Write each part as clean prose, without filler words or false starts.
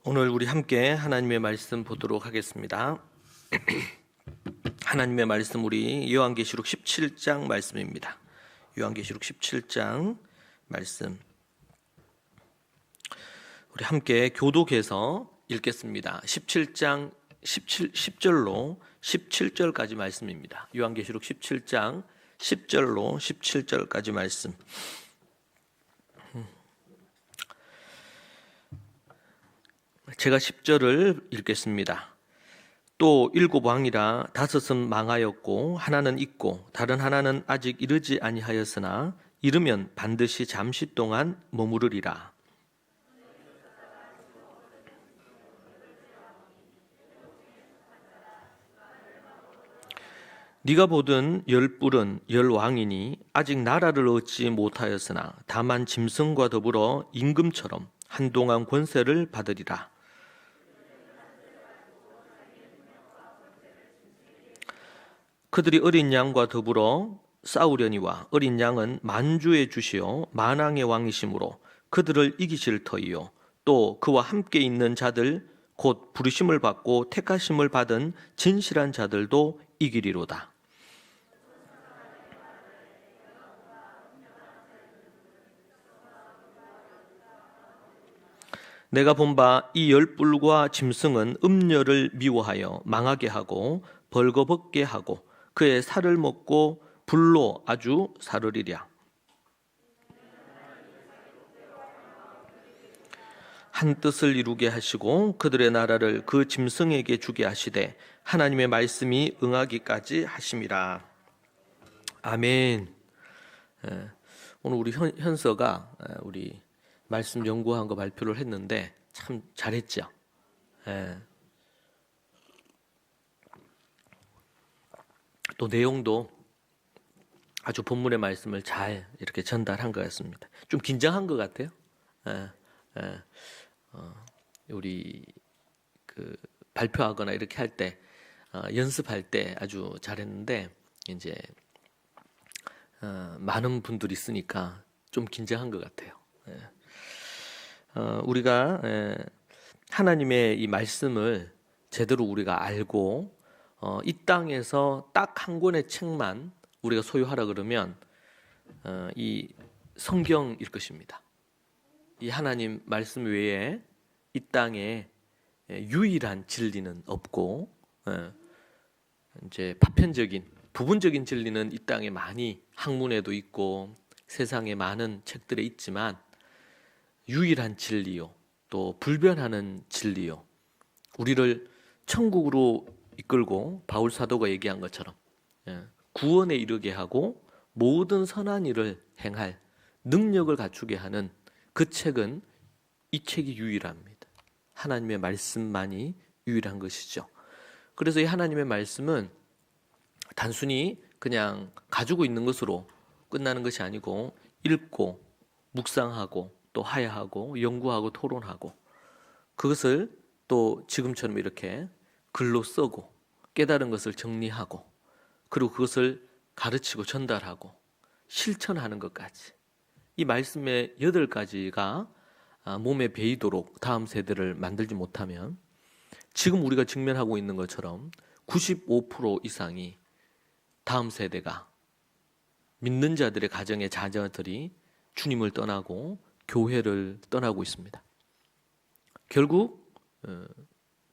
오늘 우리 함께 하나님의 말씀 보도록 하겠습니다. 하나님의 말씀 우리 요한계시록 17장 말씀입니다. 요한계시록 17장 말씀 우리 함께 교독해서 읽겠습니다. 17장 10절로 17절까지 말씀입니다. 요한계시록 17장 10절로 17절까지 말씀. 제가 10절을 읽겠습니다. 또 7 왕이라 5은 망하였고 하나는 있고 다른 하나는 아직 이르지 아니하였으나 이르면 반드시 잠시 동안 머무르리라. 네가 보던 10뿔은 10왕이니 아직 나라를 얻지 못하였으나 다만 짐승과 더불어 임금처럼 한동안 권세를 받으리라. 그들이 어린 양과 더불어 싸우려니와 어린 양은 만주의 주시요 만왕의 왕이시므로 그들을 이기실 터이요 또 그와 함께 있는 자들 곧 부르심을 받고 택하심을 받은 진실한 자들도 이기리로다. 내가 본 바 이 10뿔과 짐승은 음녀를 미워하여 망하게 하고 벌거벗게 하고 그의 살을 먹고 불로 아주 사르리랴. 한 뜻을 이루게 하시고 그들의 나라를 그 짐승에게 주게 하시되 하나님의 말씀이 응하기까지 하심이라. 아멘. 오늘 우리 현서가 우리 말씀 연구한 거 발표를 했는데 참 잘했죠. 또 내용도 아주 본문의 말씀을 잘 이렇게 전달한 것 같습니다. 좀 긴장한 것 같아요. 우리 그 발표하거나 이렇게 할 때 연습할 때 아주 잘했는데 이제 많은 분들이 있으니까 좀 긴장한 것 같아요. 우리가 하나님의 이 말씀을 제대로 우리가 알고 이 땅에서 딱 한 권의 책만 우리가 소유하라 그러면 이 성경일 것입니다. 이 하나님 말씀 외에 이 땅에 유일한 진리는 없고 이제 파편적인 부분적인 진리는 이 땅에 많이 학문에도 있고 세상에 많은 책들에 있지만 유일한 진리요 또 불변하는 진리요 우리를 천국으로 이끌고 바울 사도가 얘기한 것처럼 구원에 이르게 하고 모든 선한 일을 행할 능력을 갖추게 하는 그 책은 이 책이 유일합니다. 하나님의 말씀만이 유일한 것이죠. 그래서 이 하나님의 말씀은 단순히 그냥 가지고 있는 것으로 끝나는 것이 아니고 읽고 묵상하고 또 하야하고 연구하고 토론하고 그것을 또 지금처럼 이렇게 글로 쓰고 깨달은 것을 정리하고 그리고 그것을 가르치고 전달하고 실천하는 것까지 이 말씀의 8가지가 몸에 배이도록 다음 세대를 만들지 못하면 지금 우리가 직면하고 있는 것처럼 95% 이상이 다음 세대가 믿는 자들의 가정의 자녀들이 주님을 떠나고 교회를 떠나고 있습니다. 결국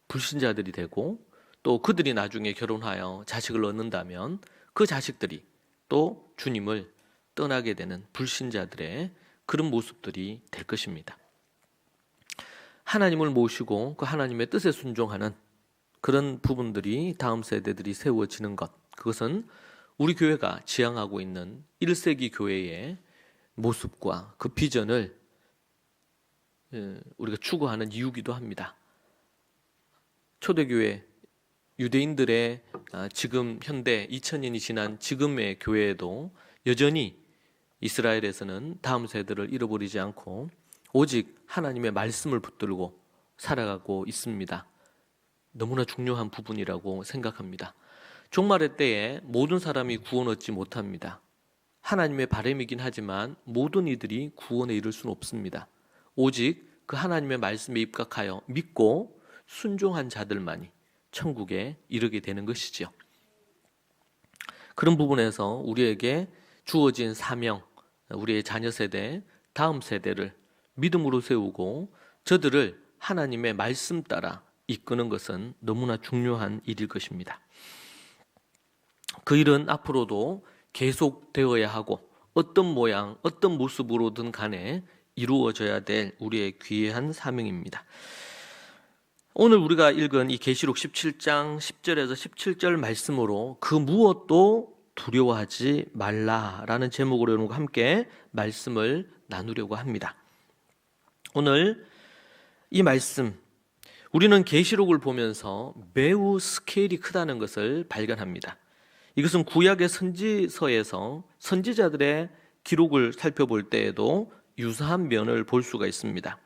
불신자들이 되고 또 그들이 나중에 결혼하여 자식을 얻는다면 그 자식들이 또 주님을 떠나게 되는 불신자들의 그런 모습들이 될 것입니다. 하나님을 모시고 그 하나님의 뜻에 순종하는 그런 부분들이 다음 세대들이 세워지는 것, 그것은 우리 교회가 지향하고 있는 1세기 교회의 모습과 그 비전을 우리가 추구하는 이유기도 합니다. 초대교회 유대인들의 지금 현대 2000년이 지난 지금의 교회에도 여전히 이스라엘에서는 다음 세대를 잃어버리지 않고 오직 하나님의 말씀을 붙들고 살아가고 있습니다. 너무나 중요한 부분이라고 생각합니다. 종말의 때에 모든 사람이 구원 얻지 못합니다. 하나님의 바람이긴 하지만 모든 이들이 구원에 이를 수는 없습니다. 오직 그 하나님의 말씀에 입각하여 믿고 순종한 자들만이 천국에 이르게 되는 것이지요. 그런 부분에서 우리에게 주어진 사명, 우리의 자녀 세대, 다음 세대를 믿음으로 세우고 저들을 하나님의 말씀 따라 이끄는 것은 너무나 중요한 일일 것입니다. 그 일은 앞으로도 계속되어야 하고 어떤 모양, 어떤 모습으로든 간에 이루어져야 될 우리의 귀한 사명입니다. 오늘 우리가 읽은 이 계시록 17장 10절에서 17절 말씀으로 그 무엇도 두려워하지 말라라는 제목으로 여러분과 함께 말씀을 나누려고 합니다. 오늘 이 말씀, 우리는 계시록을 보면서 매우 스케일이 크다는 것을 발견합니다. 이것은 구약의 선지서에서 선지자들의 기록을 살펴볼 때에도 유사한 면을 볼 수가 있습니다.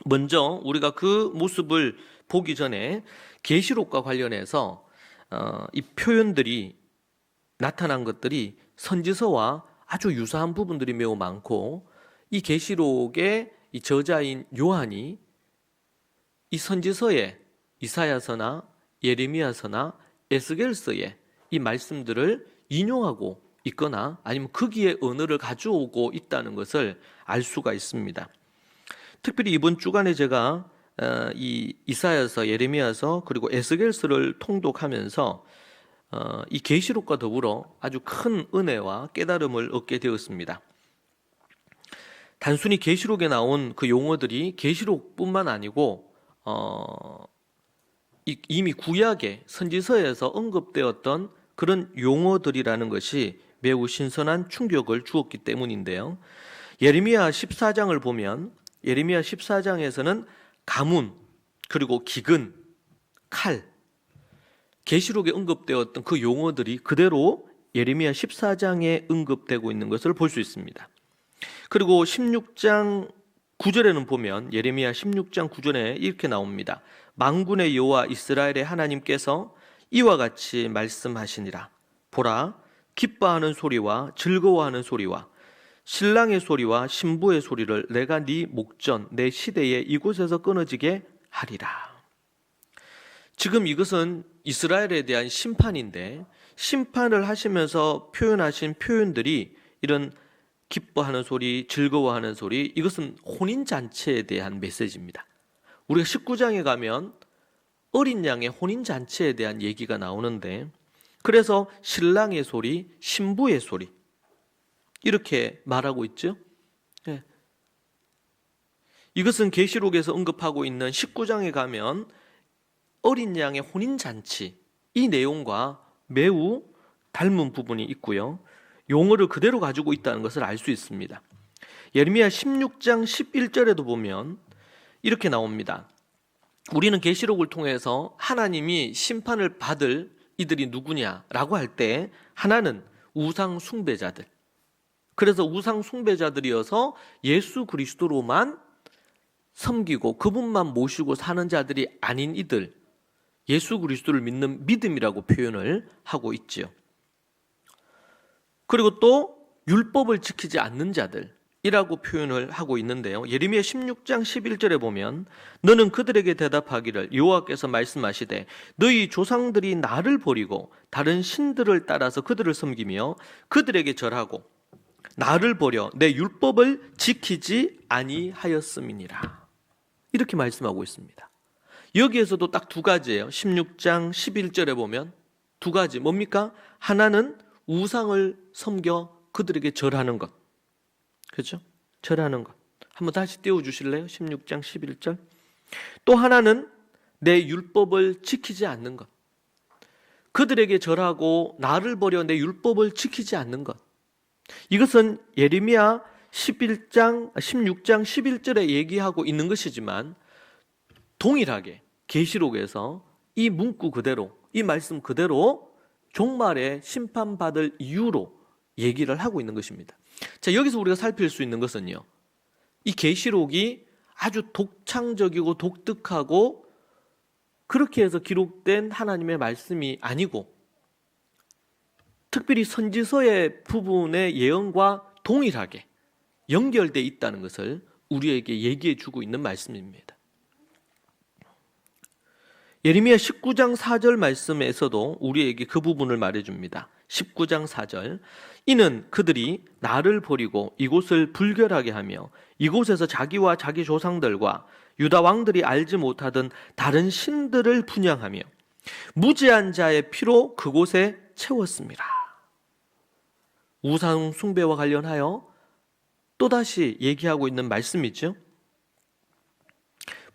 먼저 우리가 그 모습을 보기 전에 계시록과 관련해서 이 표현들이 나타난 것들이 선지서와 아주 유사한 부분들이 매우 많고, 이 계시록의 이 저자인 요한이 이 선지서에 이사야서나 예레미야서나 에스겔서에 이 말씀들을 인용하고 있거나 아니면 거기에 언어를 가져오고 있다는 것을 알 수가 있습니다. 특별히 이번 주간에 제가 이 이사야서, 예레미야서 그리고 에스겔서를 통독하면서 이 계시록과 더불어 아주 큰 은혜와 깨달음을 얻게 되었습니다. 단순히 계시록에 나온 그 용어들이 계시록뿐만 아니고 이미 구약의 선지서에서 언급되었던 그런 용어들이라는 것이 매우 신선한 충격을 주었기 때문인데요. 예레미야 14장을 보면 예레미야 14장에서는 가문, 그리고 기근, 칼, 계시록에 언급되었던 그 용어들이 그대로 예레미야 14장에 언급되고 있는 것을 볼 수 있습니다. 그리고 16장 9절에는 보면 예레미야 16장 9절에 이렇게 나옵니다. 만군의 여호와 이스라엘의 하나님께서 이와 같이 말씀하시니라. 보라, 기뻐하는 소리와 즐거워하는 소리와 신랑의 소리와 신부의 소리를 내가 네 목전 내 시대에 이곳에서 끊어지게 하리라. 지금 이것은 이스라엘에 대한 심판인데, 심판을 하시면서 표현하신 표현들이 이런 기뻐하는 소리, 즐거워하는 소리, 이것은 혼인잔치에 대한 메시지입니다. 우리가 19장에 가면 어린 양의 혼인잔치에 대한 얘기가 나오는데, 그래서 신랑의 소리, 신부의 소리 이렇게 말하고 있죠. 네. 이것은 계시록에서 언급하고 있는 19장에 가면 어린 양의 혼인잔치, 이 내용과 매우 닮은 부분이 있고요. 용어를 그대로 가지고 있다는 것을 알 수 있습니다. 예레미야 16장 11절에도 보면 이렇게 나옵니다. 우리는 계시록을 통해서 하나님이 심판을 받을 이들이 누구냐라고 할 때 하나는 우상 숭배자들, 그래서 우상 숭배자들이어서 예수 그리스도로만 섬기고 그분만 모시고 사는 자들이 아닌 이들, 예수 그리스도를 믿는 믿음이라고 표현을 하고 있지요. 그리고 또 율법을 지키지 않는 자들이라고 표현을 하고 있는데요. 예레미야 16장 11절에 보면 너는 그들에게 대답하기를 여호와께서 말씀하시되 너희 조상들이 나를 버리고 다른 신들을 따라서 그들을 섬기며 그들에게 절하고 나를 버려 내 율법을 지키지 아니하였음이니라. 이렇게 말씀하고 있습니다. 여기에서도 딱 두 가지예요. 16장 11절에 보면 두 가지. 뭡니까? 하나는 우상을 섬겨 그들에게 절하는 것. 그렇죠? 절하는 것. 한번 다시 띄워주실래요? 16장 11절. 또 하나는 내 율법을 지키지 않는 것. 그들에게 절하고 나를 버려 내 율법을 지키지 않는 것. 이것은 예레미야 16장 11절에 얘기하고 있는 것이지만 동일하게 계시록에서 이 문구 그대로, 이 말씀 그대로 종말에 심판받을 이유로 얘기를 하고 있는 것입니다. 자, 여기서 우리가 살필 수 있는 것은요, 이 계시록이 아주 독창적이고 독특하고 그렇게 해서 기록된 하나님의 말씀이 아니고 특별히 선지서의 부분의 예언과 동일하게 연결되어 있다는 것을 우리에게 얘기해 주고 있는 말씀입니다. 예레미야 19장 4절 말씀에서도 우리에게 그 부분을 말해줍니다. 19장 4절, 이는 그들이 나를 버리고 이곳을 불결하게 하며 이곳에서 자기와 자기 조상들과 유다 왕들이 알지 못하던 다른 신들을 분향하며 무지한 자의 피로 그곳에 채웠습니다. 우상 숭배와 관련하여 또다시 얘기하고 있는 말씀이죠.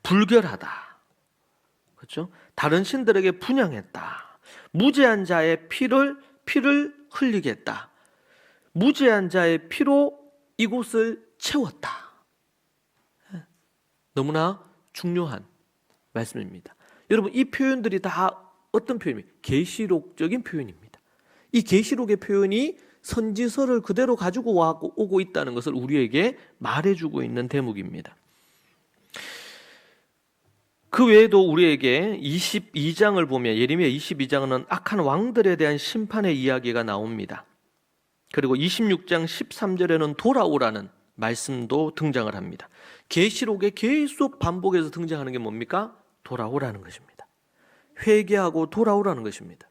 불결하다. 그렇죠? 다른 신들에게 분향했다. 무죄한 자의 피를 흘리겠다. 무죄한 자의 피로 이곳을 채웠다. 너무나 중요한 말씀입니다. 여러분, 이 표현들이 다 어떤 표현입니까? 계시록적인 표현입니다. 이 계시록의 표현이 선지서를 그대로 가지고 오고 있다는 것을 우리에게 말해주고 있는 대목입니다. 그 외에도 우리에게 22장을 보면, 예레미야 22장은 악한 왕들에 대한 심판의 이야기가 나옵니다. 그리고 26장 13절에는 돌아오라는 말씀도 등장을 합니다. 계시록에 계속 반복해서 등장하는 게 뭡니까? 돌아오라는 것입니다. 회개하고 돌아오라는 것입니다.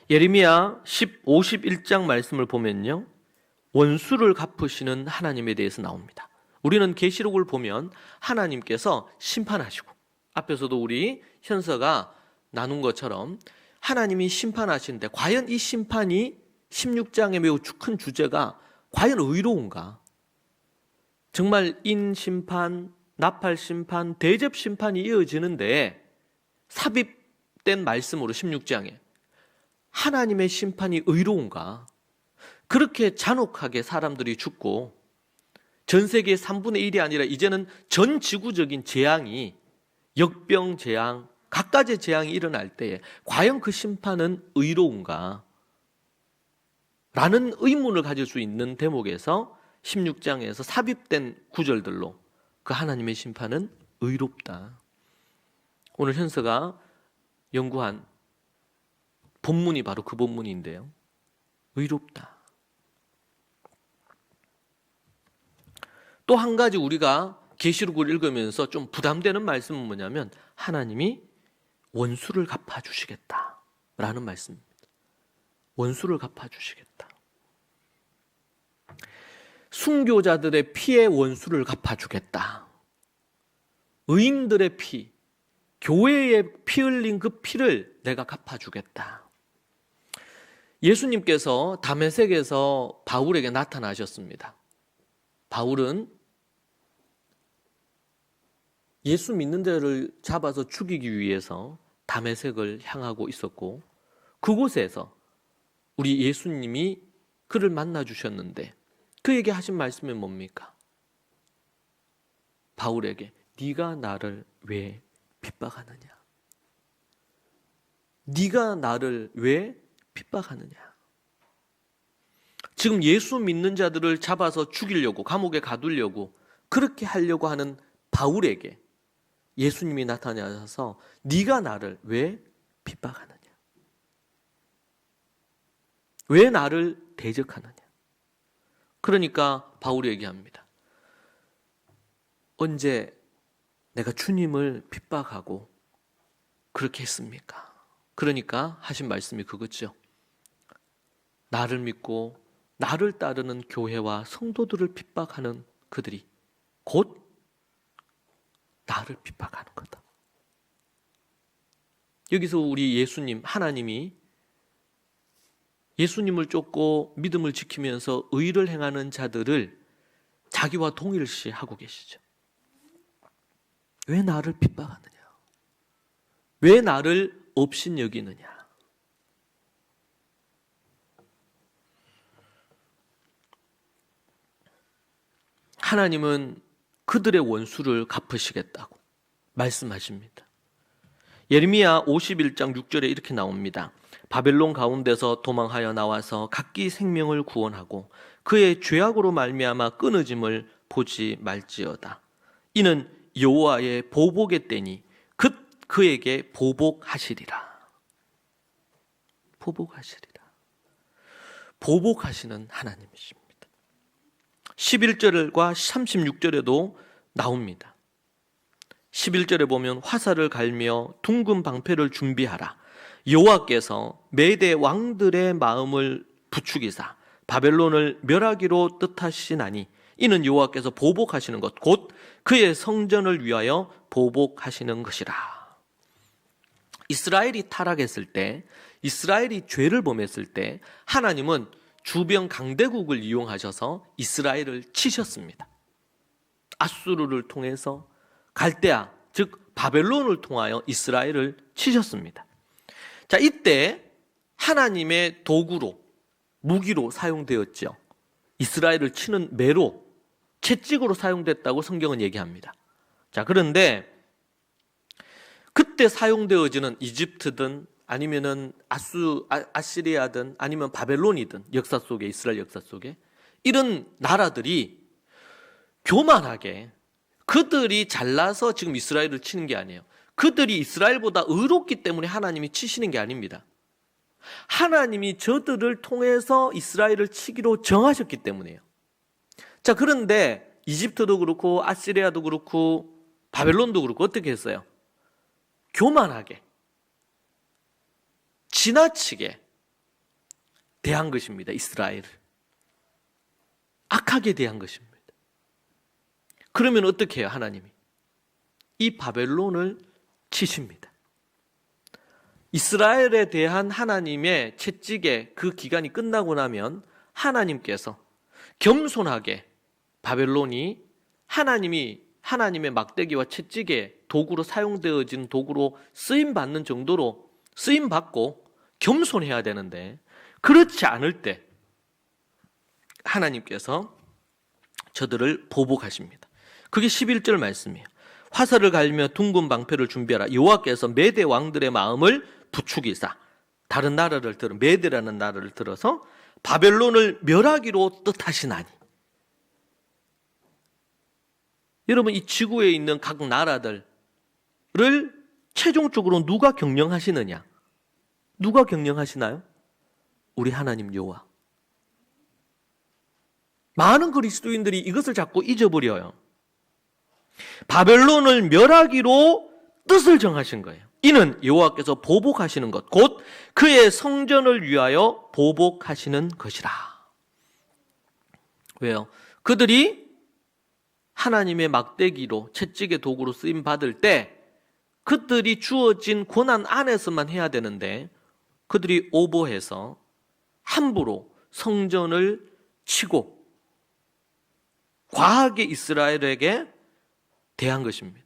예레미야 51장 말씀을 보면요, 원수를 갚으시는 하나님에 대해서 나옵니다. 우리는 계시록을 보면 하나님께서 심판하시고, 앞에서도 우리 현서가 나눈 것처럼 하나님이 심판하시는데, 과연 이 심판이 16장의 매우 큰 주제가 과연 의로운가? 정말 인심판, 나팔심판, 대접심판이 이어지는데 삽입된 말씀으로 16장에 하나님의 심판이 의로운가? 그렇게 잔혹하게 사람들이 죽고 전 세계의 3분의 1이 아니라 이제는 전 지구적인 재앙이, 역병 재앙, 각가지 재앙이 일어날 때에 과연 그 심판은 의로운가? 라는 의문을 가질 수 있는 대목에서 16장에서 삽입된 구절들로 그 하나님의 심판은 의롭다. 오늘 현서가 연구한 본문이 바로 그 본문인데요. 의롭다. 또 한 가지 우리가 계시록을 읽으면서 좀 부담되는 말씀은 뭐냐면, 하나님이 원수를 갚아주시겠다라는 말씀입니다. 원수를 갚아주시겠다. 순교자들의 피의 원수를 갚아주겠다. 의인들의 피, 교회에 피 흘린 그 피를 내가 갚아주겠다. 예수님께서 다메섹에서 바울에게 나타나셨습니다. 바울은 예수 믿는 자를 잡아서 죽이기 위해서 다메섹을 향하고 있었고, 그곳에서 우리 예수님이 그를 만나 주셨는데 그에게 하신 말씀이 뭡니까? 바울에게 네가 나를 왜 핍박하느냐? 네가 나를 왜 핍박하느냐? 지금 예수 믿는 자들을 잡아서 죽이려고, 감옥에 가두려고 그렇게 하려고 하는 바울에게 예수님이 나타나셔서 네가 나를 왜 핍박하느냐? 왜 나를 대적하느냐? 그러니까 바울이 얘기합니다. 언제 내가 주님을 핍박하고 그렇게 했습니까? 그러니까 하신 말씀이 그거죠. 나를 믿고 나를 따르는 교회와 성도들을 핍박하는 그들이 곧 나를 핍박하는 거다. 여기서 우리 예수님, 하나님이 예수님을 쫓고 믿음을 지키면서 의를 행하는 자들을 자기와 동일시하고 계시죠. 왜 나를 핍박하느냐? 왜 나를 업신여기느냐? 하나님은 그들의 원수를 갚으시겠다고 말씀하십니다. 예레미야 51장 6절에 이렇게 나옵니다. 바벨론 가운데서 도망하여 나와서 각기 생명을 구원하고 그의 죄악으로 말미암아 끊어짐을 보지 말지어다. 이는 여호와의 보복의 때니 그에게 보복하시리라. 보복하시리라. 보복하시는 하나님이십니다. 11절과 36절에도 나옵니다. 11절에 보면 화살을 갈며 둥근 방패를 준비하라. 여호와께서 메대 왕들의 마음을 부추기사 바벨론을 멸하기로 뜻하시나니 이는 여호와께서 보복하시는 것 곧 그의 성전을 위하여 보복하시는 것이라. 이스라엘이 타락했을 때, 이스라엘이 죄를 범했을 때 하나님은 주변 강대국을 이용하셔서 이스라엘을 치셨습니다. 아수르를 통해서 갈대아, 즉 바벨론을 통하여 이스라엘을 치셨습니다. 자, 이때 하나님의 도구로, 무기로 사용되었죠. 이스라엘을 치는 매로, 채찍으로 사용됐다고 성경은 얘기합니다. 자, 그런데 그때 사용되어지는 이집트든 아니면은 아시리아든 아니면 바벨론이든 역사 속에, 이스라엘 역사 속에 이런 나라들이 교만하게 그들이 잘나서 지금 이스라엘을 치는 게 아니에요. 그들이 이스라엘보다 의롭기 때문에 하나님이 치시는 게 아닙니다. 하나님이 저들을 통해서 이스라엘을 치기로 정하셨기 때문이에요. 자, 그런데 이집트도 그렇고 아시리아도 그렇고 바벨론도 그렇고 어떻게 했어요? 교만하게, 지나치게 대한 것입니다. 이스라엘을 악하게 대한 것입니다. 그러면 어떻게 해요? 하나님이 이 바벨론을 치십니다. 이스라엘에 대한 하나님의 채찍의 그 기간이 끝나고 나면 하나님께서 겸손하게 바벨론이 하나님의 막대기와 채찍의 도구로 사용되어진 도구로 쓰임받는 정도로 쓰임받고 겸손해야 되는데 그렇지 않을 때 하나님께서 저들을 보복하십니다. 그게 11절 말씀이에요. 화살을 갈며 둥근 방패를 준비하라. 여호와께서 메대 왕들의 마음을 부추기사 다른 나라를 들어 메대라는 나라를 들어서 바벨론을 멸하기로 뜻하시나니. 여러분, 이 지구에 있는 각 나라들을 최종적으로 누가 경영하시느냐? 누가 경영하시나요? 우리 하나님 여호와. 많은 그리스도인들이 이것을 자꾸 잊어버려요. 바벨론을 멸하기로 뜻을 정하신 거예요. 이는 여호와께서 보복하시는 것, 곧 그의 성전을 위하여 보복하시는 것이라. 왜요? 그들이 하나님의 막대기로 채찍의 도구로 쓰임 받을 때 그들이 주어진 고난 안에서만 해야 되는데 그들이 오버해서 함부로 성전을 치고 과하게 이스라엘에게 대한 것입니다.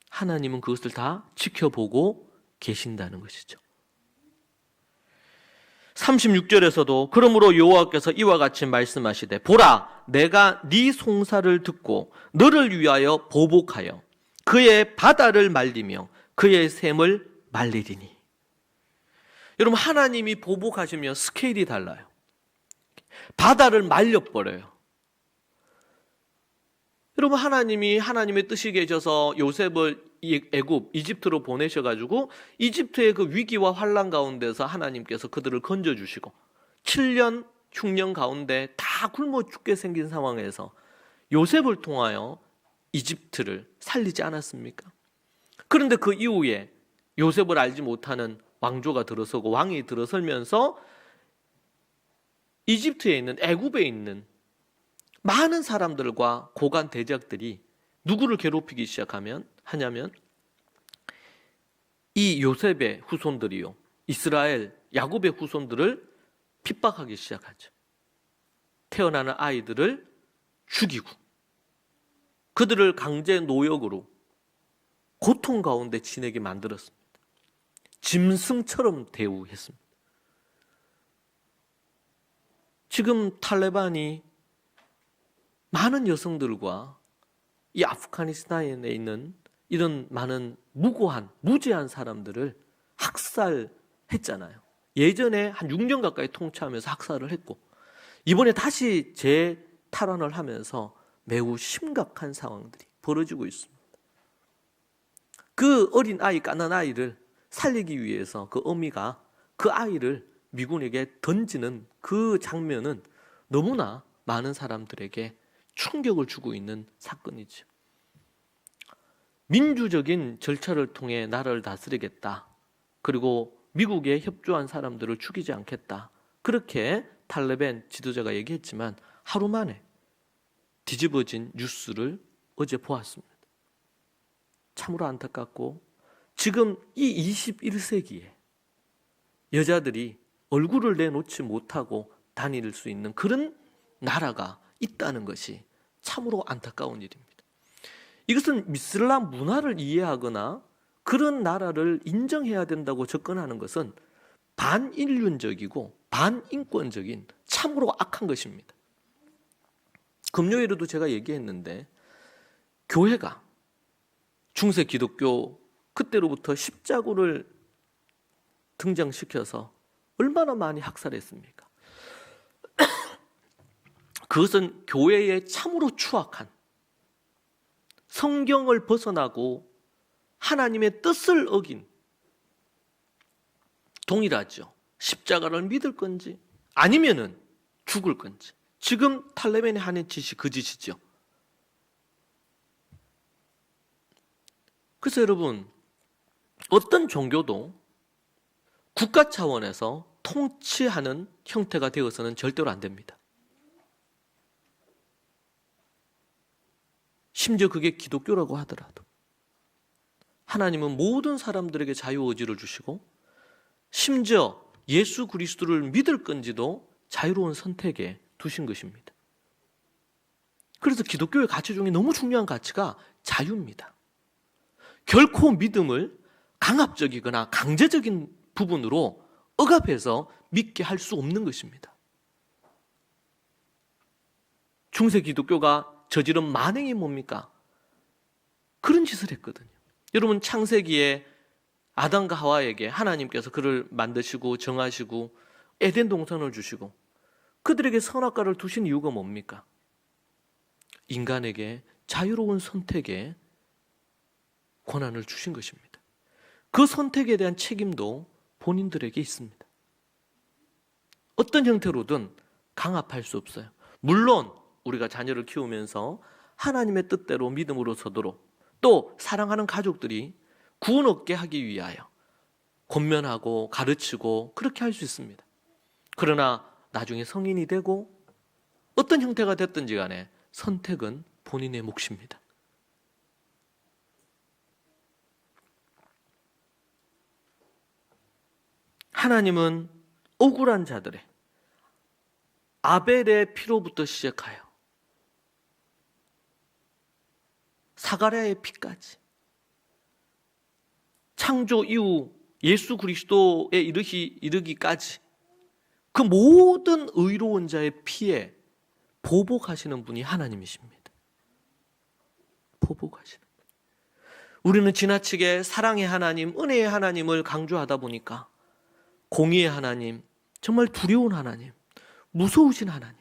하나님은 그것을 다 지켜보고 계신다는 것이죠. 36절에서도 그러므로 여호와께서 이와 같이 말씀하시되 보라, 내가 네 송사를 듣고 너를 위하여 보복하여 그의 바다를 말리며 그의 샘을 말리리니. 여러분, 하나님이 보복하시면 스케일이 달라요. 바다를 말려버려요. 여러분, 하나님이 하나님의 뜻이 계셔서 요셉을 애굽, 이집트로 보내셔가지고 이집트의 그 위기와 환란 가운데서 하나님께서 그들을 건져주시고 7년 흉년 가운데 다 굶어 죽게 생긴 상황에서 요셉을 통하여 이집트를 살리지 않았습니까? 그런데 그 이후에 요셉을 알지 못하는 왕조가 들어서고 왕이 들어설면서 이집트에 있는, 애굽에 있는 많은 사람들과 고관 대적들이 누구를 괴롭히기 하냐면 이 요셉의 후손들이요, 이스라엘 야곱의 후손들을 핍박하기 시작하죠. 태어나는 아이들을 죽이고 그들을 강제 노역으로 고통 가운데 지내게 만들었습니다. 짐승처럼 대우했습니다. 지금 탈레반이 많은 여성들과 이 아프가니스탄에 있는 이런 많은 무죄한 사람들을 학살했잖아요. 예전에 한 6년 가까이 통치하면서 학살을 했고 이번에 다시 재탈환을 하면서 매우 심각한 상황들이 벌어지고 있습니다. 그 어린 아이, 까난 아이를 살리기 위해서 그 어미가 그 아이를 미군에게 던지는 그 장면은 너무나 많은 사람들에게 충격을 주고 있는 사건이죠. 민주적인 절차를 통해 나라를 다스리겠다. 그리고 미국에 협조한 사람들을 죽이지 않겠다. 그렇게 탈레반 지도자가 얘기했지만 하루 만에 뒤집어진 뉴스를 어제 보았습니다. 참으로 안타깝고 지금 이 21세기에 여자들이 얼굴을 내놓지 못하고 다닐 수 있는 그런 나라가 있다는 것이 참으로 안타까운 일입니다. 이것은 이슬람 문화를 이해하거나 그런 나라를 인정해야 된다고 접근하는 것은 반인륜적이고 반인권적인 참으로 악한 것입니다. 금요일에도 제가 얘기했는데 교회가 중세 기독교 그때로부터 십자구를 등장시켜서 얼마나 많이 학살했습니까? 그것은 교회의 참으로 추악한 성경을 벗어나고 하나님의 뜻을 어긴 동일하죠. 십자가를 믿을 건지 아니면은 죽을 건지. 지금 탈레반이 하는 짓이 그 짓이죠. 그래서 여러분, 어떤 종교도 국가 차원에서 통치하는 형태가 되어서는 절대로 안 됩니다. 심지어 그게 기독교라고 하더라도 하나님은 모든 사람들에게 자유의지를 주시고 심지어 예수 그리스도를 믿을 건지도 자유로운 선택에 두신 것입니다. 그래서 기독교의 가치 중에 너무 중요한 가치가 자유입니다. 결코 믿음을 강압적이거나 강제적인 부분으로 억압해서 믿게 할 수 없는 것입니다. 중세 기독교가 저지른 만행이 뭡니까? 그런 짓을 했거든요. 여러분, 창세기에 아담과 하와에게 하나님께서 그를 만드시고 정하시고 에덴 동산을 주시고 그들에게 선악과를 두신 이유가 뭡니까? 인간에게 자유로운 선택의 권한을 주신 것입니다. 그 선택에 대한 책임도 본인들에게 있습니다. 어떤 형태로든 강압할 수 없어요. 물론 우리가 자녀를 키우면서 하나님의 뜻대로 믿음으로 서도록 또 사랑하는 가족들이 구원 얻게 하기 위하여 권면하고 가르치고 그렇게 할 수 있습니다. 그러나 나중에 성인이 되고 어떤 형태가 됐든지 간에 선택은 본인의 몫입니다. 하나님은 억울한 자들의 아벨의 피로부터 시작하여 사가랴의 피까지 창조 이후 예수 그리스도에 이르기까지 그 모든 의로운 자의 피에 보복하시는 분이 하나님이십니다. 보복하시는 분. 우리는 지나치게 사랑의 하나님, 은혜의 하나님을 강조하다 보니까 공의의 하나님, 정말 두려운 하나님, 무서우신 하나님.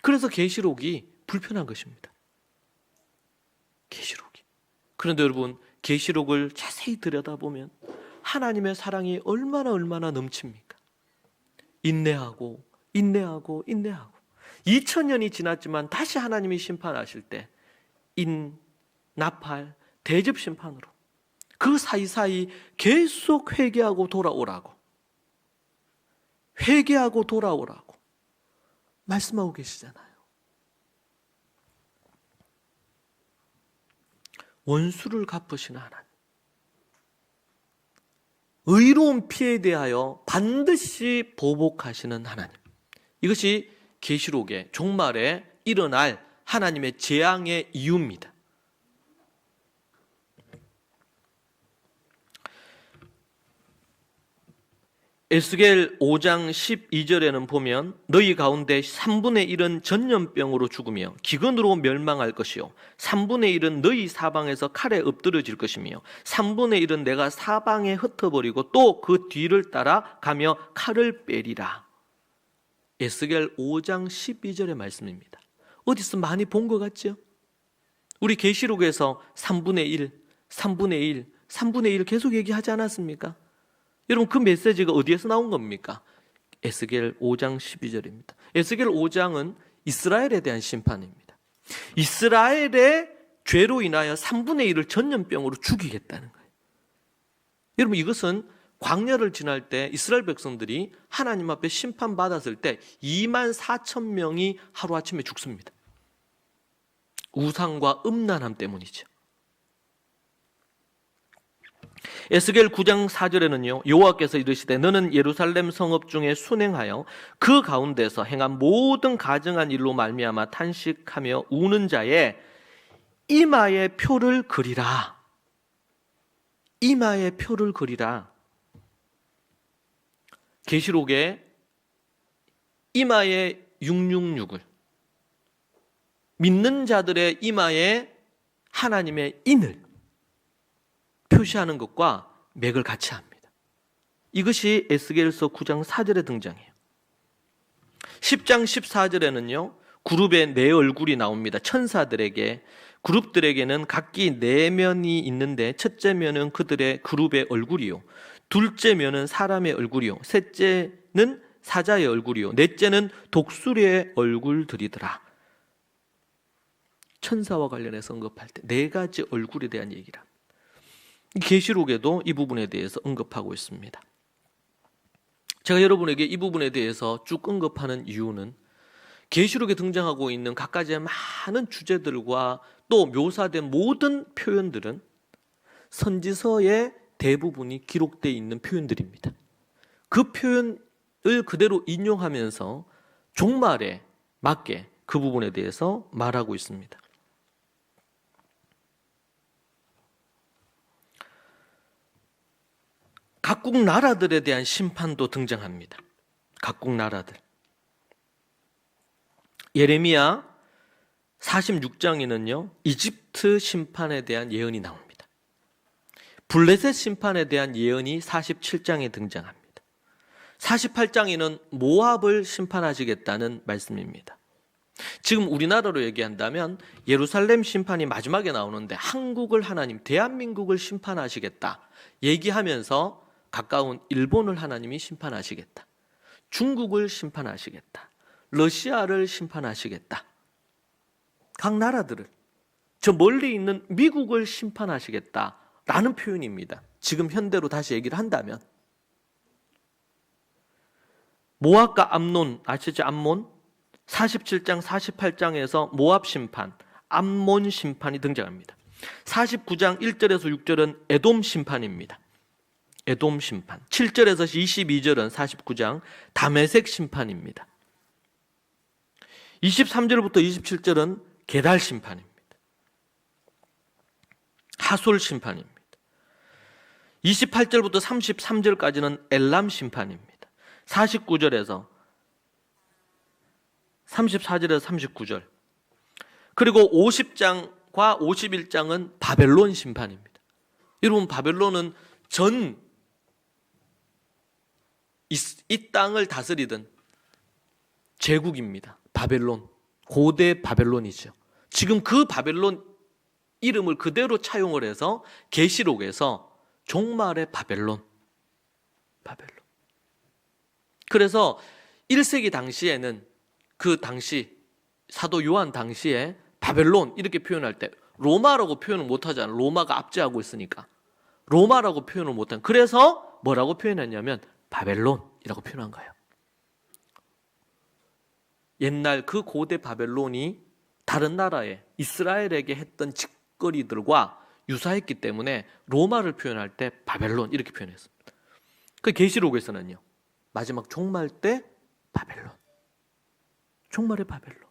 그래서 계시록이 불편한 것입니다. 계시록이. 그런데 여러분, 계시록을 자세히 들여다보면 하나님의 사랑이 얼마나 넘칩니까? 인내하고 2000년이 지났지만 다시 하나님이 심판하실 때 나팔, 대접 심판으로 그 사이사이 계속 회개하고 돌아오라고 말씀하고 계시잖아요. 원수를 갚으시는 하나님, 의로운 피에 대하여 반드시 보복하시는 하나님. 이것이 계시록의 종말에 일어날 하나님의 재앙의 이유입니다. 에스겔 5장 12절에는 보면 너희 가운데 3분의 1은 전염병으로 죽으며 기근으로 멸망할 것이요 3분의 1은 너희 사방에서 칼에 엎드러질 것이며 3분의 1은 내가 사방에 흩어버리고 또 그 뒤를 따라 가며 칼을 빼리라. 에스겔 5장 12절의 말씀입니다. 어디서 많이 본 것 같죠? 우리 계시록에서 3분의 1 계속 얘기하지 않았습니까? 여러분, 그 메시지가 어디에서 나온 겁니까? 에스겔 5장 12절입니다. 에스겔 5장은 이스라엘에 대한 심판입니다. 이스라엘의 죄로 인하여 3분의 1을 전염병으로 죽이겠다는 거예요. 여러분, 이것은 광야를 지날 때 이스라엘 백성들이 하나님 앞에 심판받았을 때 2만 4천 명이 하루아침에 죽습니다. 우상과 음란함 때문이죠. 에스겔 9장 4절에는요, 여호와께서 이르시되 너는 예루살렘 성읍 중에 순행하여 그 가운데서 행한 모든 가증한 일로 말미암아 탄식하며 우는 자의 이마에 표를 그리라. 이마에 표를 그리라. 계시록에 이마에 666을, 믿는 자들의 이마에 하나님의 인을 표시하는 것과 맥을 같이 합니다. 이것이 에스겔서 9장 4절에 등장해요. 10장 14절에는요, 그룹의 네 얼굴이 나옵니다. 천사들에게, 그룹들에게는 각기 네 면이 있는데 첫째 면은 그들의 그룹의 얼굴이요, 둘째 면은 사람의 얼굴이요, 셋째는 사자의 얼굴이요, 넷째는 독수리의 얼굴들이더라. 천사와 관련해서 언급할 때 네 가지 얼굴에 대한 얘기라. 계시록에도 이 부분에 대해서 언급하고 있습니다. 제가 여러분에게 이 부분에 대해서 쭉 언급하는 이유는 계시록에 등장하고 있는 각가지의 많은 주제들과 또 묘사된 모든 표현들은 선지서의 대부분이 기록되어 있는 표현들입니다. 그 표현을 그대로 인용하면서 종말에 맞게 그 부분에 대해서 말하고 있습니다. 각국 나라들에 대한 심판도 등장합니다. 각국 나라들. 예레미야 46장에는요, 이집트 심판에 대한 예언이 나옵니다. 블레셋 심판에 대한 예언이 47장에 등장합니다. 48장에는 모압을 심판하시겠다는 말씀입니다. 지금 우리나라로 얘기한다면 예루살렘 심판이 마지막에 나오는데 한국을 하나님, 대한민국을 심판하시겠다 얘기하면서 가까운 일본을 하나님이 심판하시겠다, 중국을 심판하시겠다, 러시아를 심판하시겠다, 각 나라들을, 저 멀리 있는 미국을 심판하시겠다라는 표현입니다. 지금 현대로 다시 얘기를 한다면 모압과 암몬, 아시죠? 암몬 47장 48장에서 모압 심판, 암몬 심판이 등장합니다. 49장 1절에서 6절은 에돔 심판입니다. 에돔 심판. 7절에서 22절은 49장 다메섹 심판입니다. 23절부터 27절은 게달 심판입니다. 하솔 심판입니다. 28절부터 33절까지는 엘람 심판입니다. 49절에서 34절에서 39절. 그리고 50장과 51장은 바벨론 심판입니다. 여러분, 바벨론은 전 이 땅을 다스리던 제국입니다. 바벨론, 고대 바벨론이죠. 지금 그 바벨론 이름을 그대로 차용을 해서 계시록에서 종말의 바벨론. 그래서 1세기 당시에는, 그 당시 사도 요한 당시에 바벨론 이렇게 표현할 때 로마라고 표현을 못하잖아요. 로마가 압제하고 있으니까 로마라고 표현을 못한. 그래서 뭐라고 표현했냐면 바벨론이라고 표현한 거예요. 옛날 그 고대 바벨론이 다른 나라에, 이스라엘에게 했던 짓거리들과 유사했기 때문에 로마를 표현할 때 바벨론 이렇게 표현했습니다. 그 계시록에서는요, 마지막 종말 때 바벨론, 종말의 바벨론.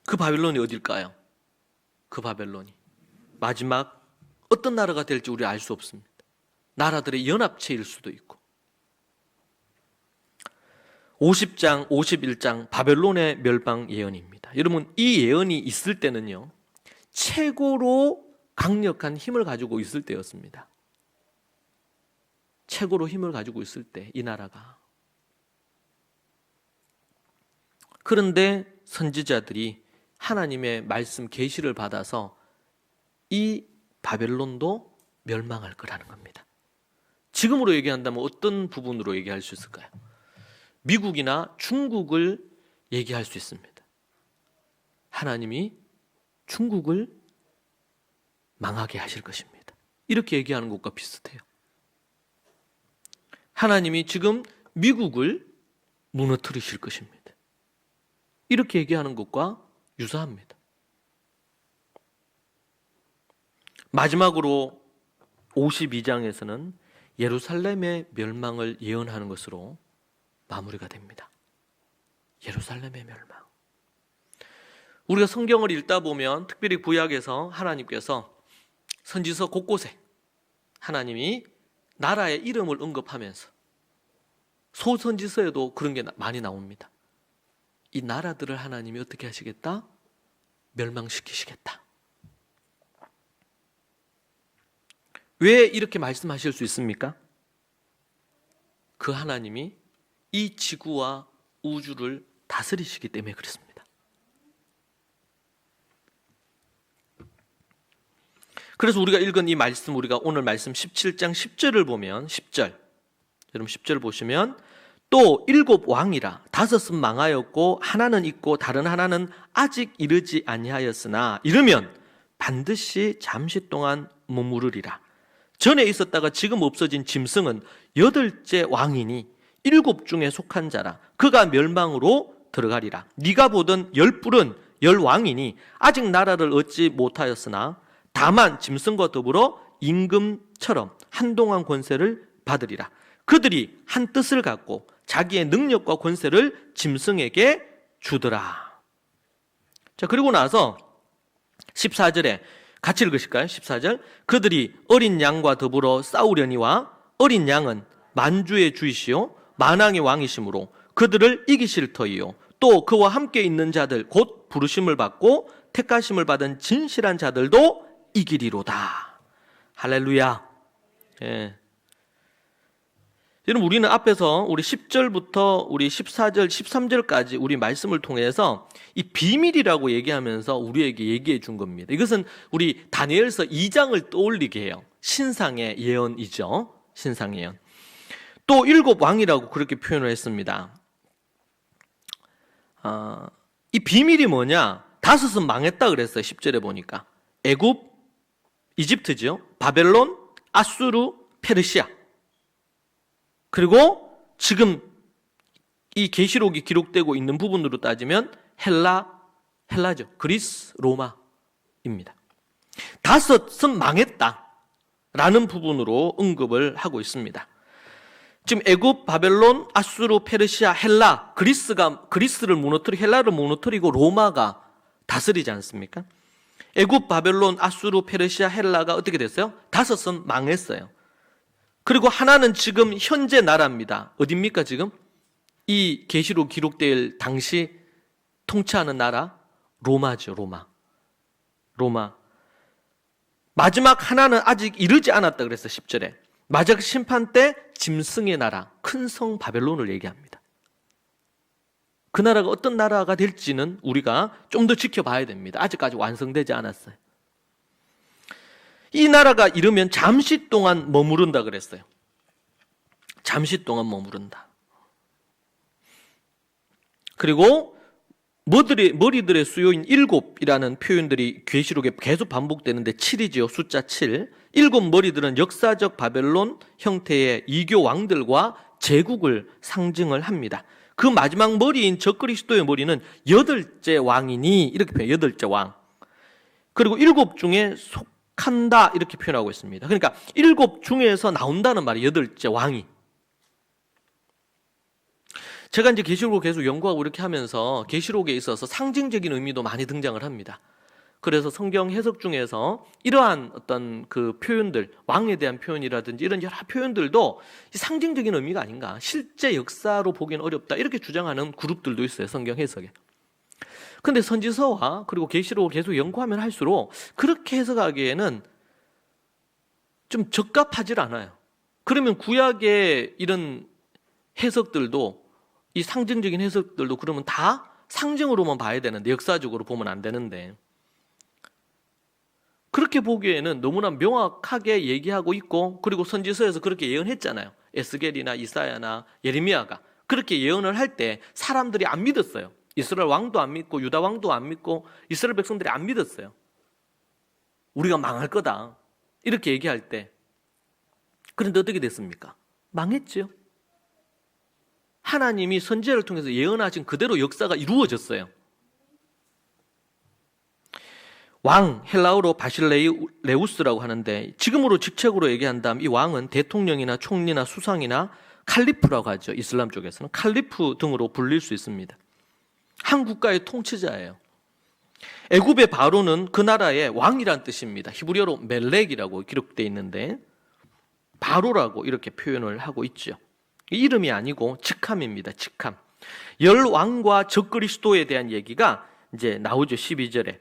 그 바벨론이 어딜까요? 그 바벨론이 마지막 어떤 나라가 될지 우리 알 수 없습니다. 나라들의 연합체일 수도 있고. 50장, 51장 바벨론의 멸방 예언입니다. 여러분, 이 예언이 있을 때는요, 최고로 강력한 힘을 가지고 있을 때였습니다. 최고로 힘을 가지고 있을 때, 이 나라가. 그런데 선지자들이 하나님의 말씀 계시를 받아서 이 바벨론도 멸망할 거라는 겁니다. 지금으로 얘기한다면 어떤 부분으로 얘기할 수 있을까요? 미국이나 중국을 얘기할 수 있습니다. 하나님이 중국을 망하게 하실 것입니다. 이렇게 얘기하는 것과 비슷해요. 하나님이 지금 미국을 무너뜨리실 것입니다. 이렇게 얘기하는 것과 유사합니다. 마지막으로 52장에서는 예루살렘의 멸망을 예언하는 것으로 마무리가 됩니다. 예루살렘의 멸망. 우리가 성경을 읽다 보면 특별히 구약에서 하나님께서 선지서 곳곳에 하나님이 나라의 이름을 언급하면서 소선지서에도 그런 게 많이 나옵니다. 이 나라들을 하나님이 어떻게 하시겠다? 멸망시키시겠다. 왜 이렇게 말씀하실 수 있습니까? 그 하나님이 이 지구와 우주를 다스리시기 때문에 그렇습니다. 그래서 우리가 읽은 이 말씀, 우리가 오늘 말씀 17장 10절을 보면 10절, 여러분 10절 보시면 또 7 왕이라 5은 망하였고 하나는 있고 다른 하나는 아직 이르지 아니하였으나 이르면 반드시 잠시 동안 머무르리라. 전에 있었다가 지금 없어진 짐승은 8째 왕이니 7 중에 속한 자라. 그가 멸망으로 들어가리라. 네가 보던 10뿔은 10왕이니 아직 나라를 얻지 못하였으나 다만 짐승과 더불어 임금처럼 한동안 권세를 받으리라. 그들이 한 뜻을 갖고 자기의 능력과 권세를 짐승에게 주더라. 자, 그리고 나서 14절에 같이 읽으실까요? 14절. 그들이 어린 양과 더불어 싸우려니와 어린 양은 만주의 주이시요 만왕의 왕이시므로 그들을 이기실 터이요 또 그와 함께 있는 자들 곧 부르심을 받고 택하심을 받은 진실한 자들도 이기리로다. 할렐루야. 예. 여러분, 우리는 앞에서 우리 10절부터 우리 14절, 13절까지 우리 말씀을 통해서 이 비밀이라고 얘기하면서 우리에게 얘기해 준 겁니다. 이것은 우리 다니엘서 2장을 떠올리게 해요. 신상의 예언이죠. 신상의 예언. 또 7 왕이라고 그렇게 표현을 했습니다. 이 비밀이 뭐냐? 5은 망했다 그랬어요. 10절에 보니까. 애굽, 이집트죠. 바벨론, 아수르, 페르시아. 그리고 지금 이 계시록이 기록되고 있는 부분으로 따지면 헬라죠. 그리스, 로마입니다. 5은 망했다라는 부분으로 언급을 하고 있습니다. 지금 애굽, 바벨론, 아수르, 페르시아, 헬라, 그리스를 무너뜨리고 헬라를 무너뜨리고 로마가 다스리지 않습니까? 애굽, 바벨론, 아수르, 페르시아, 헬라가 어떻게 됐어요? 5은 망했어요. 그리고 하나는 지금 현재 나라입니다. 어디입니까 지금? 이 계시록 기록될 당시 통치하는 나라 로마죠. 로마. 마지막 하나는 아직 이르지 않았다 그랬어요. 10절에. 마지막 심판 때 짐승의 나라 큰 성 바벨론을 얘기합니다. 그 나라가 어떤 나라가 될지는 우리가 좀 더 지켜봐야 됩니다. 아직까지 완성되지 않았어요. 이 나라가 이르면 잠시 동안 머무른다 그랬어요. 잠시 동안 머무른다. 그리고 머리들의 수요인 7이라는 표현들이 계시록에 계속 반복되는데 7이지요. 숫자 7. 7 머리들은 역사적 바벨론 형태의 이교 왕들과 제국을 상징을 합니다. 그 마지막 머리인 적그리스도의 머리는 8째 왕이니 이렇게 표현해요. 8째 왕. 그리고 7 중에 속한다 이렇게 표현하고 있습니다. 그러니까 7 중에서 나온다는 말이 8째 왕이. 제가 이제 계시록을 계속 연구하고 이렇게 하면서 계시록에 있어서 상징적인 의미도 많이 등장을 합니다. 그래서 성경 해석 중에서 이러한 어떤 그 표현들, 왕에 대한 표현이라든지 이런 여러 표현들도 상징적인 의미가 아닌가, 실제 역사로 보기는 어렵다 이렇게 주장하는 그룹들도 있어요. 성경 해석에. 근데 선지서와 그리고 계시록을 계속 연구하면 할수록 그렇게 해석하기에는 좀 적합하질 않아요. 그러면 구약의 이런 해석들도 이 상징적인 해석들도 그러면 다 상징으로만 봐야 되는데 역사적으로 보면 안 되는데 그렇게 보기에는 너무나 명확하게 얘기하고 있고 그리고 선지서에서 그렇게 예언했잖아요. 에스겔이나 이사야나 예레미야가 그렇게 예언을 할 때 사람들이 안 믿었어요. 이스라엘 왕도 안 믿고 유다 왕도 안 믿고 이스라엘 백성들이 안 믿었어요. 우리가 망할 거다 이렇게 얘기할 때, 그런데 어떻게 됐습니까? 망했죠. 하나님이 선지자를 통해서 예언하신 그대로 역사가 이루어졌어요. 왕, 헬라어로 바실레우스라고 하는데, 지금으로 직책으로 얘기한다면 이 왕은 대통령이나 총리나 수상이나 칼리프라고 하죠. 이슬람 쪽에서는 칼리프 등으로 불릴 수 있습니다. 한 국가의 통치자예요. 애굽의 바로는 그 나라의 왕이란 뜻입니다. 히브리어로 멜렉이라고 기록되어 있는데 바로라고 이렇게 표현을 하고 있죠. 이름이 아니고 직함입니다. 직함. 열 왕과 적그리스도에 대한 얘기가 이제 나오죠. 12절에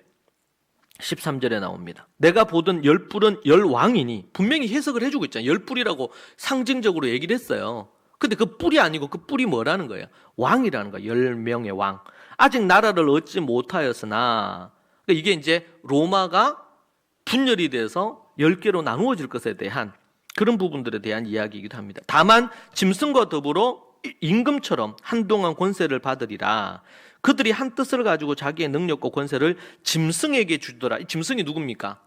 13절에 나옵니다. 내가 보던 열 뿔은 열 왕이니, 분명히 해석을 해주고 있잖아요. 열 뿔이라고 상징적으로 얘기를 했어요. 근데 그 뿔이 아니고 그 뿔이 뭐라는 거예요? 왕이라는 거예요. 10명의 왕. 아직 나라를 얻지 못하였으나, 이게 이제 로마가 분열이 돼서 10개로 나누어질 것에 대한 그런 부분들에 대한 이야기이기도 합니다. 다만 짐승과 더불어 임금처럼 한동안 권세를 받으리라. 그들이 한 뜻을 가지고 자기의 능력과 권세를 짐승에게 주더라. 이 짐승이 누굽니까?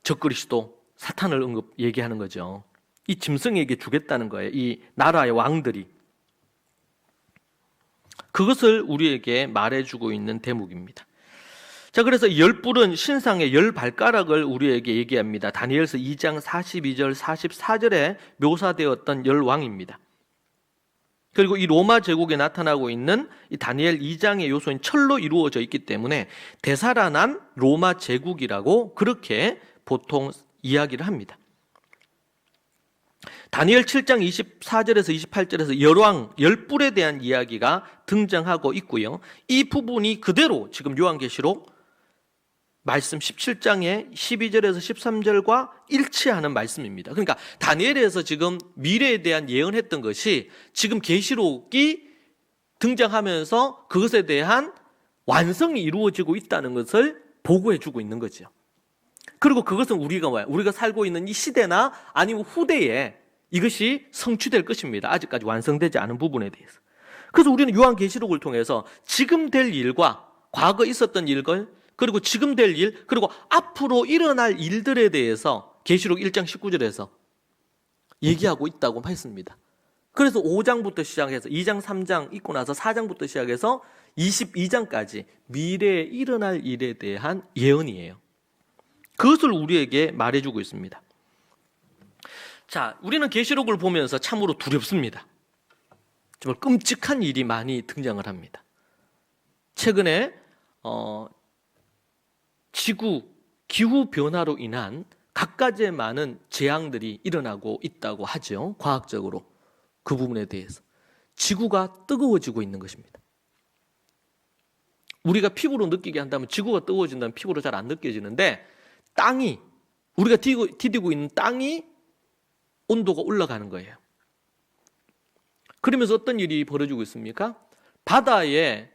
적그리스도, 사탄을 얘기하는 거죠. 이 짐승에게 주겠다는 거예요. 이 나라의 왕들이. 그것을 우리에게 말해주고 있는 대목입니다. 자, 그래서 열 뿔은 신상의 열 발가락을 우리에게 얘기합니다. 다니엘서 2장 42절 44절에 묘사되었던 열 왕입니다. 그리고 이 로마 제국에 나타나고 있는 이 다니엘 2장의 요소인 철로 이루어져 있기 때문에 되살아난 로마 제국이라고 그렇게 보통 이야기를 합니다. 다니엘 7장 24절에서 28절에서 열왕, 열뿔에 대한 이야기가 등장하고 있고요. 이 부분이 그대로 지금 요한계시록 말씀 17장의 12절에서 13절과 일치하는 말씀입니다. 그러니까 다니엘에서 지금 미래에 대한 예언했던 것이 지금 계시록이 등장하면서 그것에 대한 완성이 이루어지고 있다는 것을 보고해주고 있는 거죠. 그리고 그것은 우리가 뭐야? 우리가 살고 있는 이 시대나 아니면 후대에 이것이 성취될 것입니다. 아직까지 완성되지 않은 부분에 대해서. 그래서 우리는 요한계시록을 통해서 지금 될 일과 과거 있었던 일들, 그리고 지금 될 일, 그리고 앞으로 일어날 일들에 대해서 계시록 1장 19절에서 얘기하고 있다고 했습니다. 그래서 5장부터 시작해서 2장 3장 있고 나서 4장부터 시작해서 22장까지 미래에 일어날 일에 대한 예언이에요. 그것을 우리에게 말해주고 있습니다. 자, 우리는 계시록을 보면서 참으로 두렵습니다. 정말 끔찍한 일이 많이 등장을 합니다. 최근에 지구 기후 변화로 인한 갖가지의 많은 재앙들이 일어나고 있다고 하죠. 과학적으로 그 부분에 대해서 지구가 뜨거워지고 있는 것입니다. 우리가 피부로 느끼게 한다면 지구가 뜨거워진다면 피부로 잘 안 느껴지는데, 땅이, 우리가 디디고 있는 땅이 온도가 올라가는 거예요. 그러면서 어떤 일이 벌어지고 있습니까? 바다의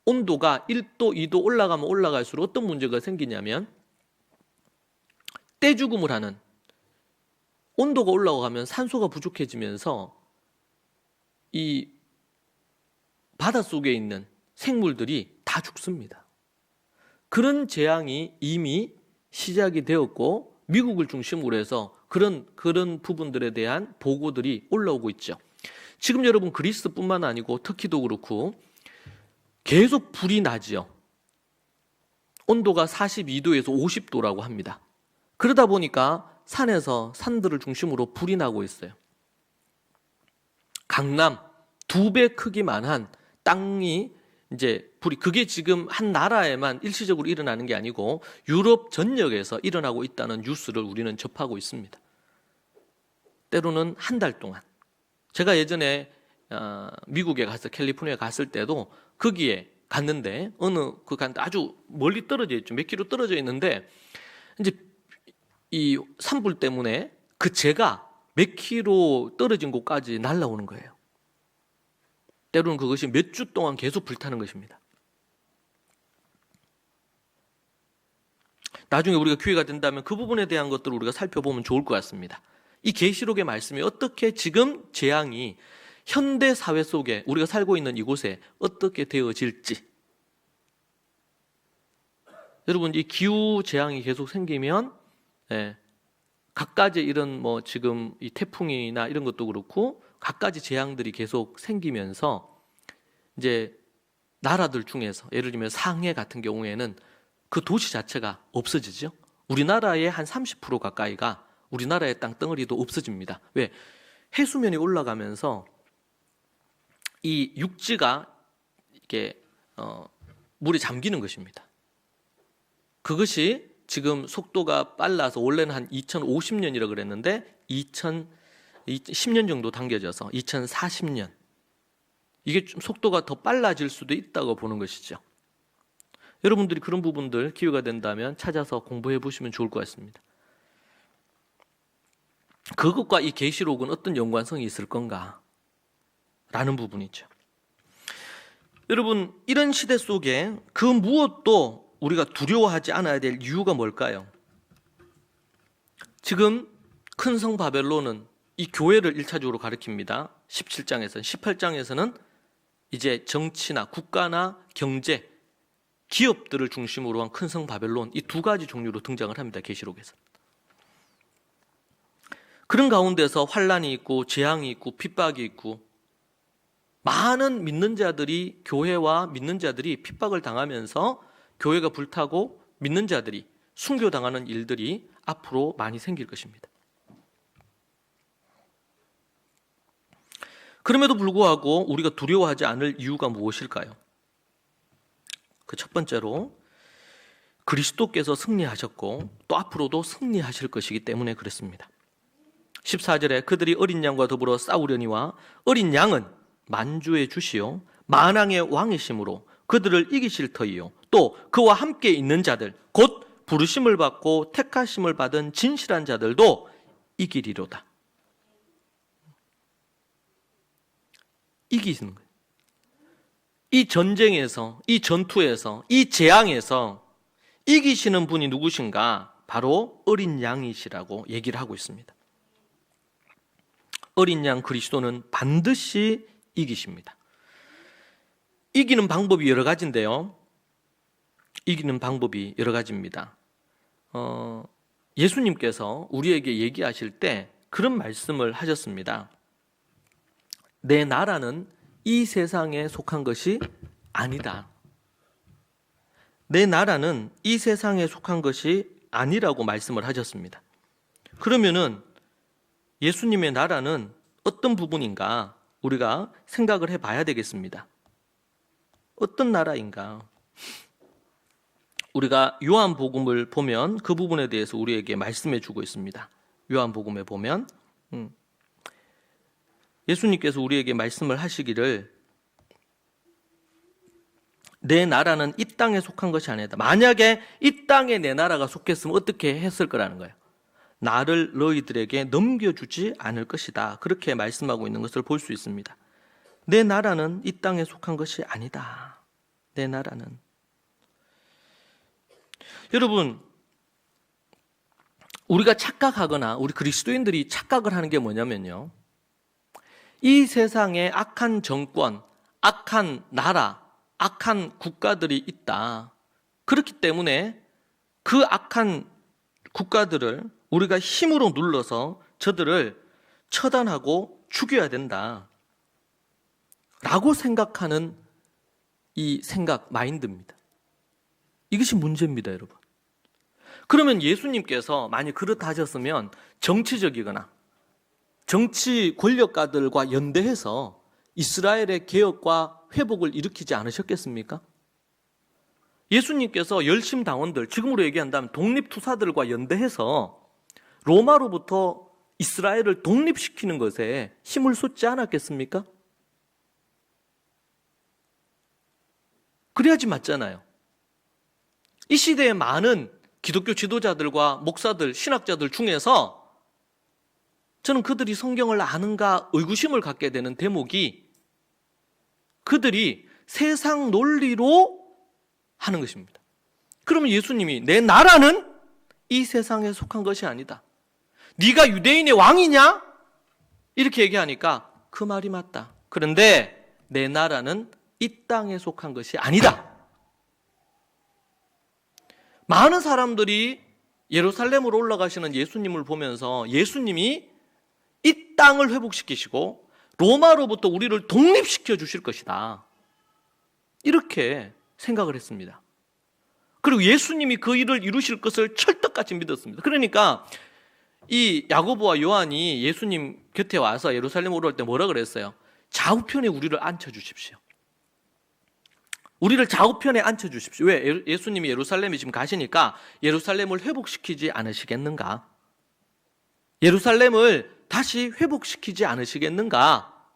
온도가 1도, 2도 올라가면 올라갈수록 어떤 문제가 생기냐면, 떼죽음을 하는, 온도가 올라가면 산소가 부족해지면서 이 바닷속에 있는 생물들이 다 죽습니다. 그런 재앙이 이미 시작이 되었고 미국을 중심으로 해서 그런 부분들에 대한 보고들이 올라오고 있죠. 지금 여러분 그리스뿐만 아니고 터키도 그렇고 계속 불이 나죠. 온도가 42도에서 50도라고 합니다. 그러다 보니까 산들을 중심으로 불이 나고 있어요. 강남 2배 크기만한 땅이 이제 불이, 그게 지금 한 나라에만 일시적으로 일어나는 게 아니고 유럽 전역에서 일어나고 있다는 뉴스를 우리는 접하고 있습니다. 때로는 한 달 동안. 제가 예전에 미국에 가서 캘리포니아에 갔을 때도 거기에 갔는데 아주 멀리 떨어져 있죠. 몇 킬로 떨어져 있는데 이제 이 산불 때문에 그 재가 몇 킬로 떨어진 곳까지 날아오는 거예요. 때로는 그것이 몇 주 동안 계속 불타는 것입니다. 나중에 우리가 기회가 된다면 그 부분에 대한 것들을 우리가 살펴보면 좋을 것 같습니다. 이 계시록의 말씀이 어떻게 지금 재앙이 현대 사회 속에 우리가 살고 있는 이곳에 어떻게 되어질지. 여러분, 이 기후 재앙이 계속 생기면 갖가지 이런 지금 이 태풍이나 이런 것도 그렇고 갖가지 재앙들이 계속 생기면서 이제 나라들 중에서 예를 들면 상해 같은 경우에는 그 도시 자체가 없어지죠. 우리나라의 한 30% 가까이가 우리나라의 땅덩어리도 없어집니다. 왜? 해수면이 올라가면서 이 육지가 이렇게 물에 잠기는 것입니다. 그것이 지금 속도가 빨라서 원래는 한 2050년이라고 그랬는데 10년 정도 당겨져서 2040년, 이게 좀 속도가 더 빨라질 수도 있다고 보는 것이죠. 여러분들이 그런 부분들 기회가 된다면 찾아서 공부해 보시면 좋을 것 같습니다. 그것과 이 계시록은 어떤 연관성이 있을 건가? 라는 부분이죠. 여러분, 이런 시대 속에 그 무엇도 우리가 두려워하지 않아야 될 이유가 뭘까요? 지금 큰 성 바벨론은 이 교회를 1차적으로 가리킵니다. 17장에서는. 18장에서는 이제 정치나 국가나 경제, 기업들을 중심으로 한 큰 성 바벨론, 이 두 가지 종류로 등장을 합니다. 계시록에서. 그런 가운데서 환란이 있고 재앙이 있고 핍박이 있고 많은 믿는 자들이, 교회와 믿는 자들이 핍박을 당하면서 교회가 불타고 믿는 자들이 순교당하는 일들이 앞으로 많이 생길 것입니다. 그럼에도 불구하고 우리가 두려워하지 않을 이유가 무엇일까요? 그 첫 번째로 그리스도께서 승리하셨고 또 앞으로도 승리하실 것이기 때문에 그렇습니다. 14절에 그들이 어린 양과 더불어 싸우려니와 어린 양은 만주의 주시요 만왕의 왕이심으로 그들을 이기실 터이요 또 그와 함께 있는 자들 곧 부르심을 받고 택하심을 받은 진실한 자들도 이기리로다. 이기시는 거예요. 이 전쟁에서, 이 전투에서, 이 재앙에서 이기시는 분이 누구신가? 바로 어린 양이시라고 얘기를 하고 있습니다. 어린 양 그리스도는 반드시 이기십니다. 이기는 방법이 여러 가지인데요. 이기는 방법이 여러 가지입니다. 예수님께서 우리에게 얘기하실 때 그런 말씀을 하셨습니다. 내 나라는 이 세상에 속한 것이 아니다. 내 나라는 이 세상에 속한 것이 아니라고 말씀을 하셨습니다. 그러면은 예수님의 나라는 어떤 부분인가 우리가 생각을 해봐야 되겠습니다. 어떤 나라인가? 우리가 요한복음을 보면 그 부분에 대해서 우리에게 말씀해 주고 있습니다. 요한복음에 보면 예수님께서 우리에게 말씀을 하시기를 내 나라는 이 땅에 속한 것이 아니다. 만약에 이 땅에 내 나라가 속했으면 어떻게 했을 거라는 거예요. 나를 너희들에게 넘겨주지 않을 것이다. 그렇게 말씀하고 있는 것을 볼 수 있습니다. 내 나라는 이 땅에 속한 것이 아니다. 내 나라는. 여러분, 우리가 착각하거나 우리 그리스도인들이 착각을 하는 게 뭐냐면요. 이 세상에 악한 정권, 악한 나라, 악한 국가들이 있다. 그렇기 때문에 그 악한 국가들을 우리가 힘으로 눌러서 저들을 처단하고 죽여야 된다. 라고 생각하는 이 생각, 마인드입니다. 이것이 문제입니다, 여러분. 그러면 예수님께서 만약 그렇다 하셨으면 정치적이거나 정치 권력가들과 연대해서 이스라엘의 개혁과 회복을 일으키지 않으셨겠습니까? 예수님께서 열심당원들, 지금으로 얘기한다면 독립투사들과 연대해서 로마로부터 이스라엘을 독립시키는 것에 힘을 쏟지 않았겠습니까? 그래야지 맞잖아요. 이 시대에 많은 기독교 지도자들과 목사들, 신학자들 중에서 저는 그들이 성경을 아는가 의구심을 갖게 되는 대목이 그들이 세상 논리로 하는 것입니다. 그러면 예수님이 내 나라는 이 세상에 속한 것이 아니다. 네가 유대인의 왕이냐? 이렇게 얘기하니까 그 말이 맞다. 그런데 내 나라는 이 땅에 속한 것이 아니다. 많은 사람들이 예루살렘으로 올라가시는 예수님을 보면서 예수님이 이 땅을 회복시키시고 로마로부터 우리를 독립시켜 주실 것이다, 이렇게 생각을 했습니다. 그리고 예수님이 그 일을 이루실 것을 철떡같이 믿었습니다. 그러니까 이 야고보와 요한이 예수님 곁에 와서 예루살렘으로 올 때 뭐라 그랬어요? 좌우편에 우리를 앉혀주십시오. 우리를 좌우편에 앉혀주십시오. 왜? 예수님이 예루살렘에 지금 가시니까 예루살렘을 회복시키지 않으시겠는가? 예루살렘을 다시 회복시키지 않으시겠는가?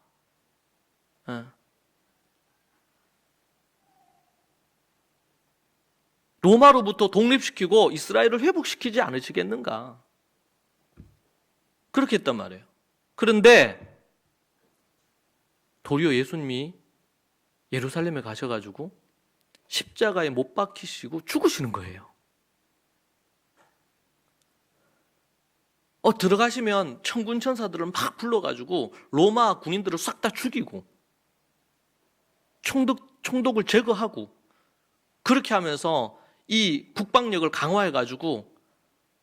로마로부터 독립시키고 이스라엘을 회복시키지 않으시겠는가? 그렇게 했단 말이에요. 그런데 도리어 예수님이 예루살렘에 가셔가지고 십자가에 못 박히시고 죽으시는 거예요. 들어가시면 천군 천사들을 막 불러가지고 로마 군인들을 싹 다 죽이고 총독을 제거하고 그렇게 하면서 이 국방력을 강화해가지고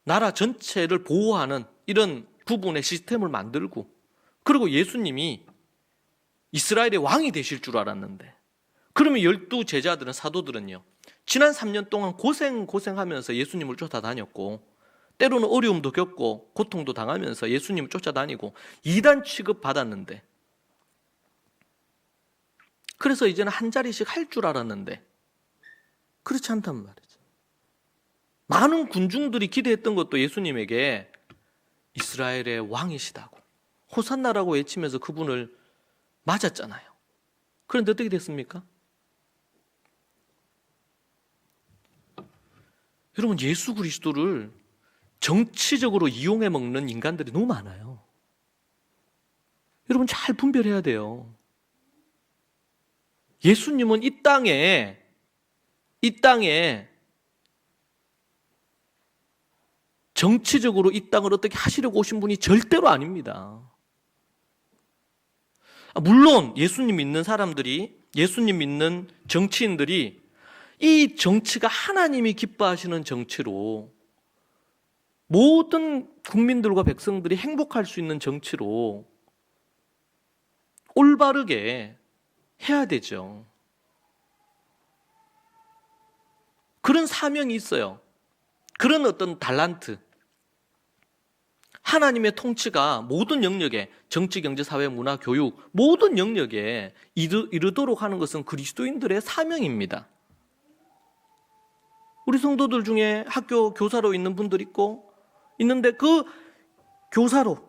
나라 전체를 보호하는 이런 부분의 시스템을 만들고, 그리고 예수님이 이스라엘의 왕이 되실 줄 알았는데, 그러면 12 제자들은, 사도들은요, 지난 3년 동안 고생하면서 예수님을 쫓아다녔고 때로는 어려움도 겪고 고통도 당하면서 예수님을 쫓아다니고 이단 취급받았는데, 그래서 이제는 한 자리씩 할 줄 알았는데 그렇지 않단 말이죠. 많은 군중들이 기대했던 것도 예수님에게 이스라엘의 왕이시다고 호산나라고 외치면서 그분을 맞았잖아요. 그런데 어떻게 됐습니까? 여러분, 예수 그리스도를 정치적으로 이용해 먹는 인간들이 너무 많아요. 여러분, 잘 분별해야 돼요. 예수님은 이 땅에 정치적으로 이 땅을 어떻게 하시려고 오신 분이 절대로 아닙니다. 물론 예수님 믿는 사람들이, 예수님 믿는 정치인들이 이 정치가 하나님이 기뻐하시는 정치로, 모든 국민들과 백성들이 행복할 수 있는 정치로 올바르게 해야 되죠. 그런 사명이 있어요. 그런 어떤 달란트, 하나님의 통치가 모든 영역에, 정치, 경제, 사회, 문화, 교육, 모든 영역에 이르도록 하는 것은 그리스도인들의 사명입니다. 우리 성도들 중에 학교 교사로 있는 분들 있는데 그 교사로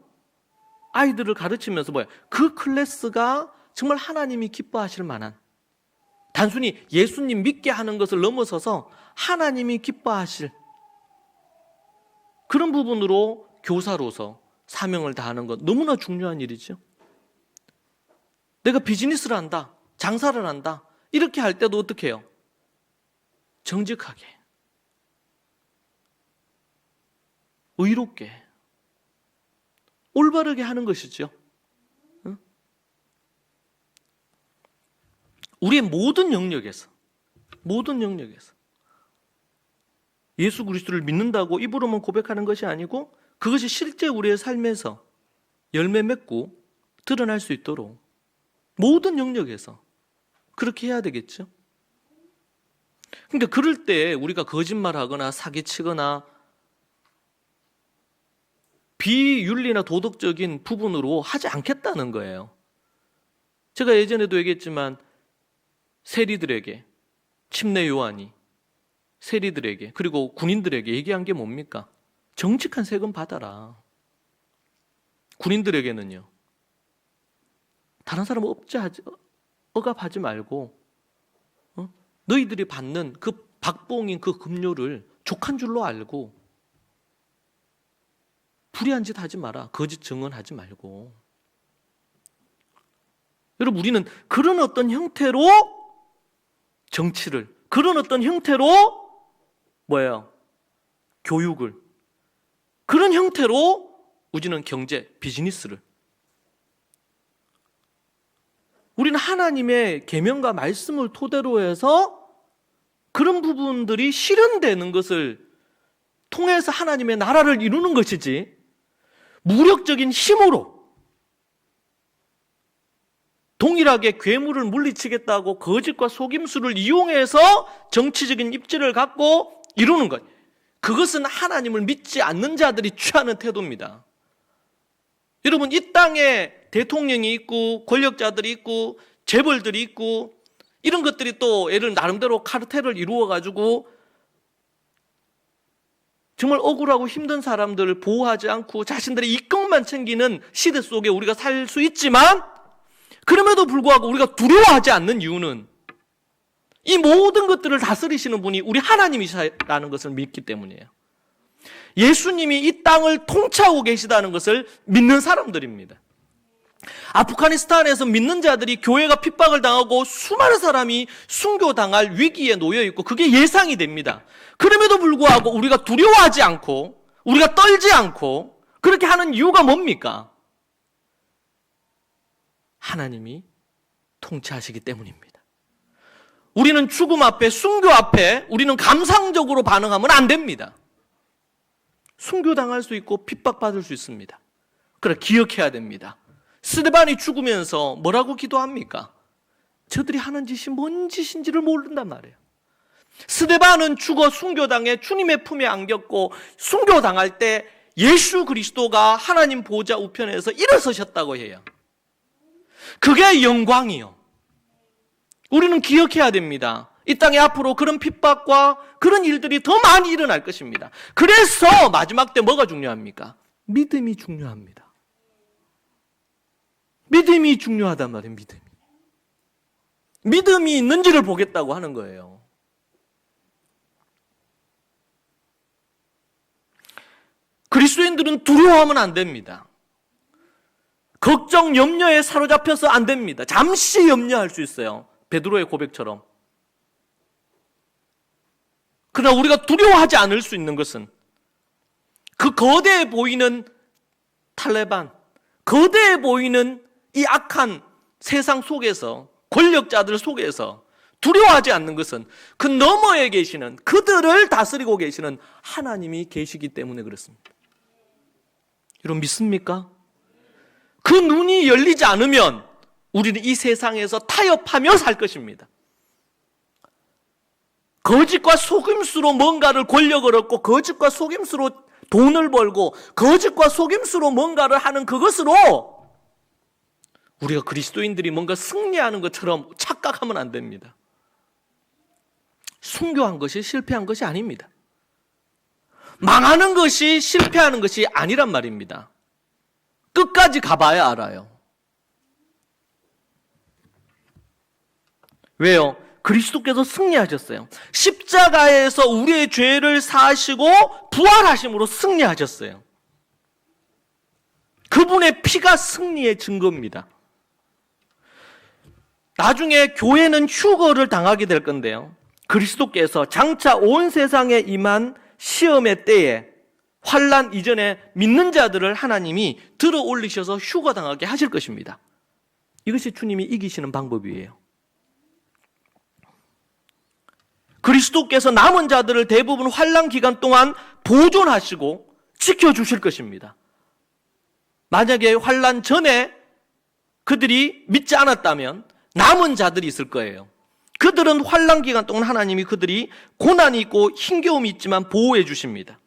아이들을 가르치면서 그 클래스가 정말 하나님이 기뻐하실 만한, 단순히 예수님 믿게 하는 것을 넘어서서 하나님이 기뻐하실 그런 부분으로 교사로서 사명을 다하는 것 너무나 중요한 일이죠. 내가 비즈니스를 한다, 장사를 한다, 이렇게 할 때도 어떻게 해요? 정직하게, 의롭게, 올바르게 하는 것이죠. 우리의 모든 영역에서 예수 그리스도를 믿는다고 입으로만 고백하는 것이 아니고 그것이 실제 우리의 삶에서 열매 맺고 드러날 수 있도록 모든 영역에서 그렇게 해야 되겠죠. 그러니까 그럴 때 우리가 거짓말하거나 사기치거나 비윤리나 도덕적인 부분으로 하지 않겠다는 거예요. 제가 예전에도 얘기했지만 세리들에게, 침례 요한이 세리들에게 그리고 군인들에게 얘기한 게 뭡니까? 정직한 세금 받아라. 군인들에게는요, 다른 사람 억압하지 말고 너희들이 받는 그 박봉인 그 급료를 족한 줄로 알고 불의한 짓 하지 마라. 거짓 증언하지 말고. 여러분, 우리는 그런 어떤 형태로 정치를, 그런 어떤 형태로 교육을, 그런 형태로 우리는 경제, 비즈니스를, 우리는 하나님의 계명과 말씀을 토대로 해서 그런 부분들이 실현되는 것을 통해서 하나님의 나라를 이루는 것이지, 무력적인 힘으로 동일하게 괴물을 물리치겠다고 거짓과 속임수를 이용해서 정치적인 입지를 갖고 이루는 것, 그것은 하나님을 믿지 않는 자들이 취하는 태도입니다. 여러분, 이 땅에 대통령이 있고 권력자들이 있고 재벌들이 있고 이런 것들이 또 예를 나름대로 카르텔을 이루어가지고 정말 억울하고 힘든 사람들을 보호하지 않고 자신들의 이익만 챙기는 시대 속에 우리가 살 수 있지만, 그럼에도 불구하고 우리가 두려워하지 않는 이유는 이 모든 것들을 다스리시는 분이 우리 하나님이시라는 것을 믿기 때문이에요. 예수님이 이 땅을 통치하고 계시다는 것을 믿는 사람들입니다. 아프가니스탄에서 믿는 자들이 교회가 핍박을 당하고 수많은 사람이 순교당할 위기에 놓여 있고 그게 예상이 됩니다. 그럼에도 불구하고 우리가 두려워하지 않고 우리가 떨지 않고 그렇게 하는 이유가 뭡니까? 하나님이 통치하시기 때문입니다. 우리는 죽음 앞에, 순교 앞에 우리는 감상적으로 반응하면 안 됩니다. 순교당할 수 있고 핍박받을 수 있습니다. 그러나 기억해야 됩니다. 스데반이 죽으면서 뭐라고 기도합니까? 저들이 하는 짓이 뭔 짓인지를 모른단 말이에요. 스데반은 죽어 순교당해 주님의 품에 안겼고 순교당할 때 예수 그리스도가 하나님 보좌 우편에서 일어서셨다고 해요. 그게 영광이요. 우리는 기억해야 됩니다. 이 땅에 앞으로 그런 핍박과 그런 일들이 더 많이 일어날 것입니다. 그래서 마지막 때 뭐가 중요합니까? 믿음이 중요합니다. 믿음이 중요하단 말이에요. 믿음이 있는지를 보겠다고 하는 거예요. 그리스도인들은 두려워하면 안 됩니다. 걱정, 염려에 사로잡혀서 안 됩니다. 잠시 염려할 수 있어요. 베드로의 고백처럼. 그러나 우리가 두려워하지 않을 수 있는 것은 그 거대해 보이는 탈레반, 거대해 보이는 이 악한 세상 속에서, 권력자들 속에서 두려워하지 않는 것은 그 너머에 계시는, 그들을 다스리고 계시는 하나님이 계시기 때문에 그렇습니다. 여러분 믿습니까? 그 눈이 열리지 않으면 우리는 이 세상에서 타협하며 살 것입니다. 거짓과 속임수로 뭔가를 권력을 얻고 거짓과 속임수로 돈을 벌고 거짓과 속임수로 뭔가를 하는 그것으로 우리가 그리스도인들이 뭔가 승리하는 것처럼 착각하면 안 됩니다. 순교한 것이 실패한 것이 아닙니다. 망하는 것이 실패하는 것이 아니란 말입니다. 끝까지 가봐야 알아요. 왜요? 그리스도께서 승리하셨어요. 십자가에서 우리의 죄를 사하시고 부활하심으로 승리하셨어요. 그분의 피가 승리의 증거입니다. 나중에 교회는 휴거를 당하게 될 건데요. 그리스도께서 장차 온 세상에 임한 시험의 때에 환난 이전에 믿는 자들을 하나님이 들어 올리셔서 휴거당하게 하실 것입니다. 이것이 주님이 이기시는 방법이에요. 그리스도께서 남은 자들을 대부분 환난 기간 동안 보존하시고 지켜주실 것입니다. 만약에 환난 전에 그들이 믿지 않았다면 남은 자들이 있을 거예요. 그들은 환난 기간 동안 하나님이 그들이 고난이 있고 힘겨움이 있지만 보호해 주십니다.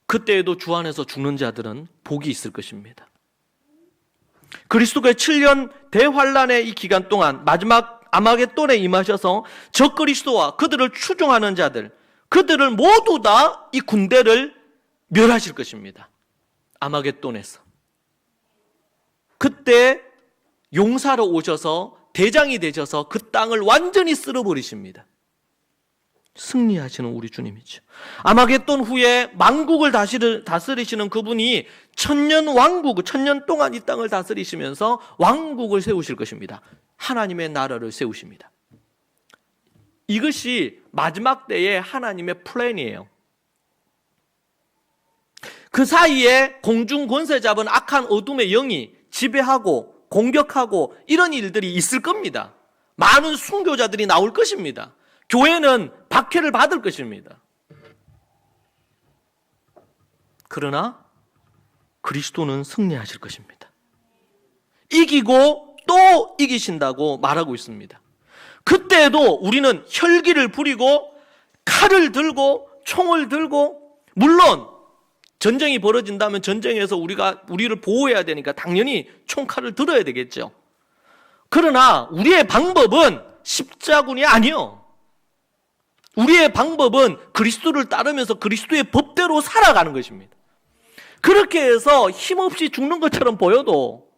그때에도 주 안에서 죽는 자들은 복이 있을 것입니다. 그리스도의 7년 대환란의 이 기간 동안 마지막 아마겟돈에 임하셔서 적그리스도와 그들을 추종하는 자들, 그들을 모두 다 이 군대를 멸하실 것입니다. 아마겟돈에서. 그때 용사로 오셔서 대장이 되셔서 그 땅을 완전히 쓸어버리십니다. 승리하시는 우리 주님이죠. 아마겟돈 후에 만국을 다스리시는 그분이 천년 왕국, 천년 동안 이 땅을 다스리시면서 왕국을 세우실 것입니다. 하나님의 나라를 세우십니다. 이것이 마지막 때의 하나님의 플랜이에요. 그 사이에 공중 권세 잡은 악한 어둠의 영이 지배하고 공격하고 이런 일들이 있을 겁니다. 많은 순교자들이 나올 것입니다. 교회는 박해를 받을 것입니다. 그러나 그리스도는 승리하실 것입니다. 이기고 또 이기신다고 말하고 있습니다. 그때에도 우리는 혈기를 부리고 칼을 들고 총을 들고, 물론 전쟁이 벌어진다면 전쟁에서 우리를 보호해야 되니까 당연히 총칼을 들어야 되겠죠. 그러나 우리의 방법은 십자군이 아니요. 우리의 방법은 그리스도를 따르면서 그리스도의 법대로 살아가는 것입니다. 그렇게 해서 힘없이 죽는 것처럼 보여도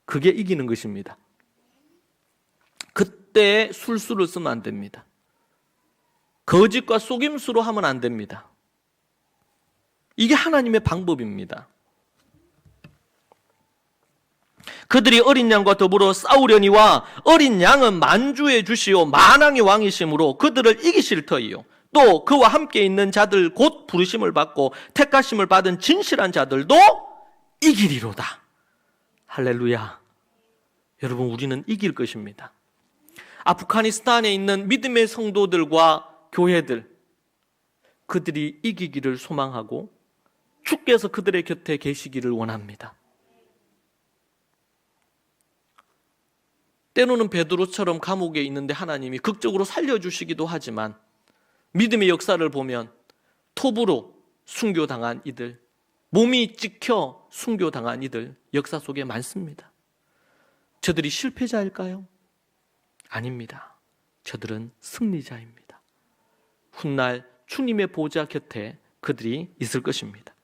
그게 이기는 것입니다. 그때 술수를 쓰면 안 됩니다. 거짓과 속임수로 하면 안 됩니다. 이게 하나님의 방법입니다. 그들이 어린 양과 더불어 싸우려니와 어린 양은 만주의 주시오 만왕의 왕이심으로 그들을 이기실 터이요. 또 그와 함께 있는 자들 곧 부르심을 받고 택하심을 받은 진실한 자들도 이기리로다. 할렐루야. 여러분, 우리는 이길 것입니다. 아프가니스탄에 있는 믿음의 성도들과 교회들, 그들이 이기기를 소망하고 주께서 그들의 곁에 계시기를 원합니다. 때로는 베드로처럼 감옥에 있는데 하나님이 극적으로 살려주시기도 하지만, 믿음의 역사를 보면 톱으로 순교당한 이들, 몸이 찍혀 순교당한 이들 역사 속에 많습니다. 저들이 실패자일까요? 아닙니다. 저들은 승리자입니다. 훗날 주님의 보좌 곁에 그들이 있을 것입니다.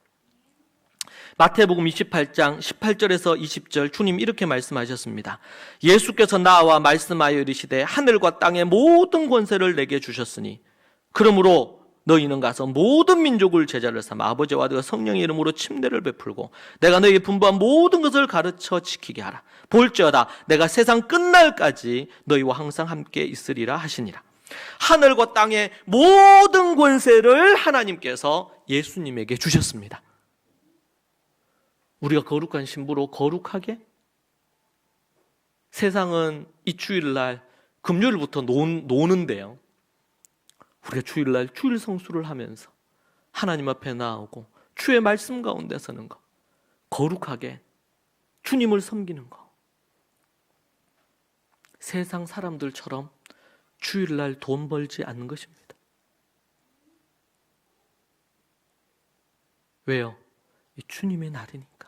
마태복음 28장 18절에서 20절 주님 이렇게 말씀하셨습니다. 예수께서 나와 말씀하여 이르시되 하늘과 땅의 모든 권세를 내게 주셨으니 그러므로 너희는 가서 모든 민족을 제자를 삼아 아버지와 아들과 성령의 이름으로 침례를 베풀고 내가 너희에게 분부한 모든 것을 가르쳐 지키게 하라. 볼지어다 내가 세상 끝날까지 너희와 항상 함께 있으리라 하시니라. 하늘과 땅의 모든 권세를 하나님께서 예수님에게 주셨습니다. 우리가 거룩한 신부로 거룩하게, 세상은 이 주일날 금요일부터 노는데요, 우리가 주일날 주일 성수를 하면서 하나님 앞에 나오고 주의 말씀 가운데 서는 것, 거룩하게 주님을 섬기는 것, 세상 사람들처럼 주일날 돈 벌지 않는 것입니다. 왜요? 이 주님의 날이니까.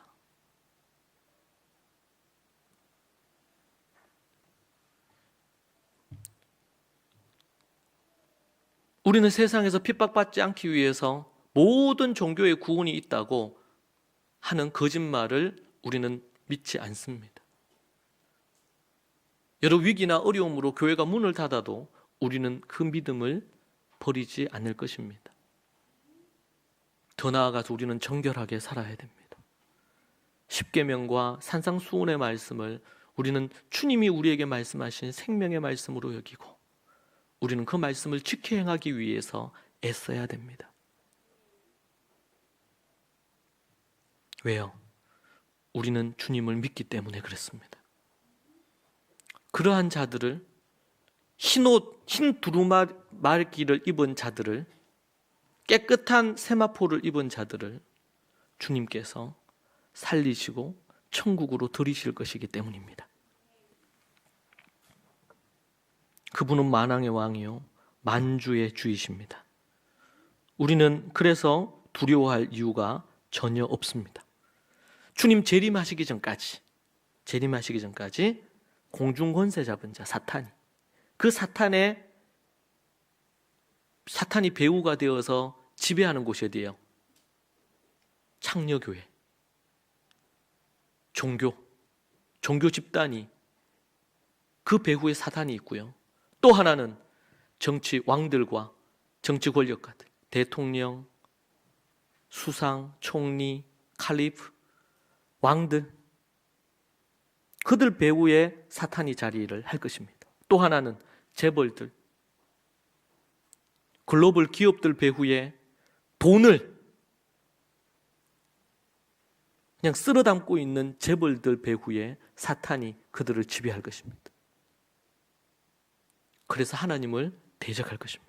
우리는 세상에서 핍박받지 않기 위해서 모든 종교의 구원이 있다고 하는 거짓말을 우리는 믿지 않습니다. 여러 위기나 어려움으로 교회가 문을 닫아도 우리는 그 믿음을 버리지 않을 것입니다. 더 나아가서 우리는 정결하게 살아야 됩니다. 십계명과 산상수훈의 말씀을 우리는 주님이 우리에게 말씀하신 생명의 말씀으로 여기고 우리는 그 말씀을 지켜 행하기 위해서 애써야 됩니다. 왜요? 우리는 주님을 믿기 때문에 그렇습니다. 그러한 자들을, 흰 옷, 흰 두루마기를 입은 자들을, 깨끗한 세마포를 입은 자들을 주님께서 살리시고 천국으로 들이실 것이기 때문입니다. 그분은 만왕의 왕이요 만주의 주이십니다. 우리는 그래서 두려워할 이유가 전혀 없습니다. 주님 재림하시기 전까지 공중 권세 잡은 자 그 사탄이 배후가 되어서 지배하는 곳이 어디예요? 창녀교회, 종교 집단이, 그 배후에 사탄이 있고요. 또 하나는 정치 왕들과 정치 권력가들, 대통령, 수상, 총리, 칼리프, 왕들, 그들 배후에 사탄이 자리를 할 것입니다. 또 하나는 재벌들, 글로벌 기업들 배후에 돈을 그냥 쓸어 담고 있는 재벌들 배후에 사탄이 그들을 지배할 것입니다. 그래서 하나님을 대적할 것입니다.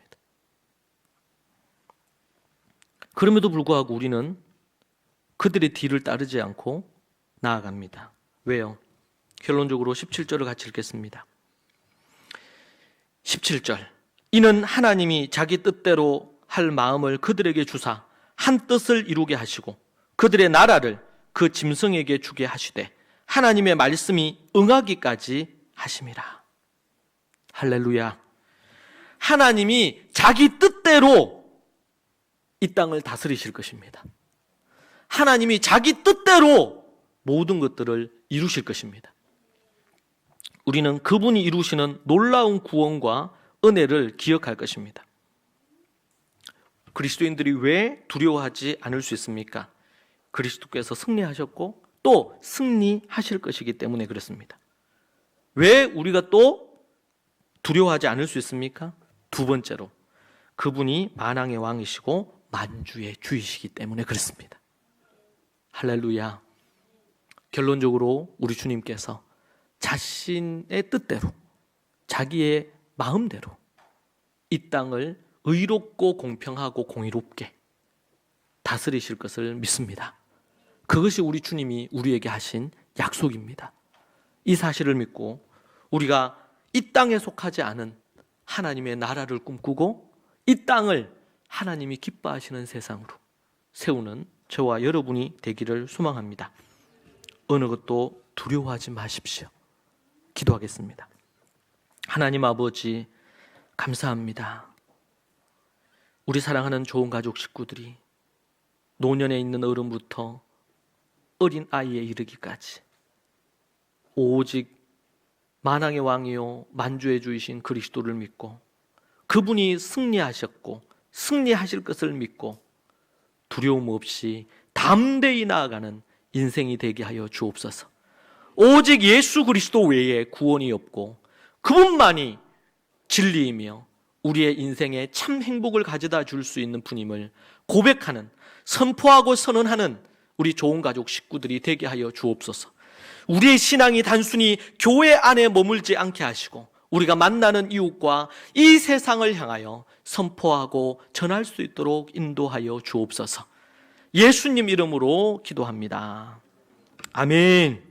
그럼에도 불구하고 우리는 그들의 뒤를 따르지 않고 나아갑니다. 왜요? 결론적으로 17절을 같이 읽겠습니다. 17절. 이는 하나님이 자기 뜻대로 할 마음을 그들에게 주사 한 뜻을 이루게 하시고 그들의 나라를 그 짐승에게 주게 하시되 하나님의 말씀이 응하기까지 하심이라. 할렐루야. 하나님이 자기 뜻대로 이 땅을 다스리실 것입니다. 하나님이 자기 뜻대로 모든 것들을 이루실 것입니다. 우리는 그분이 이루시는 놀라운 구원과 은혜를 기억할 것입니다. 그리스도인들이 왜 두려워하지 않을 수 있습니까? 그리스도께서 승리하셨고 또 승리하실 것이기 때문에 그렇습니다. 왜 우리가 또 두려워하지 않을 수 있습니까? 두 번째로, 그분이 만왕의 왕이시고 만주의 주이시기 때문에 그렇습니다. 할렐루야. 결론적으로 우리 주님께서 자신의 뜻대로, 자기의 마음대로 이 땅을 의롭고 공평하고 공의롭게 다스리실 것을 믿습니다. 그것이 우리 주님이 우리에게 하신 약속입니다. 이 사실을 믿고 우리가 이 땅에 속하지 않은 하나님의 나라를 꿈꾸고 이 땅을 하나님이 기뻐하시는 세상으로 세우는 저와 여러분이 되기를 소망합니다. 어느 것도 두려워하지 마십시오. 기도하겠습니다. 하나님 아버지, 감사합니다. 우리 사랑하는 좋은 가족 식구들이 노년에 있는 어른부터 어린 아이에 이르기까지 오직 만왕의 왕이요 만주의 주이신 그리스도를 믿고 그분이 승리하셨고 승리하실 것을 믿고 두려움 없이 담대히 나아가는 인생이 되게 하여 주옵소서. 오직 예수 그리스도 외에 구원이 없고 그분만이 진리이며 우리의 인생에 참 행복을 가져다 줄 수 있는 분임을 고백하는, 선포하고 선언하는 우리 좋은 가족 식구들이 되게 하여 주옵소서. 우리의 신앙이 단순히 교회 안에 머물지 않게 하시고 우리가 만나는 이웃과 이 세상을 향하여 선포하고 전할 수 있도록 인도하여 주옵소서. 예수님 이름으로 기도합니다. 아멘.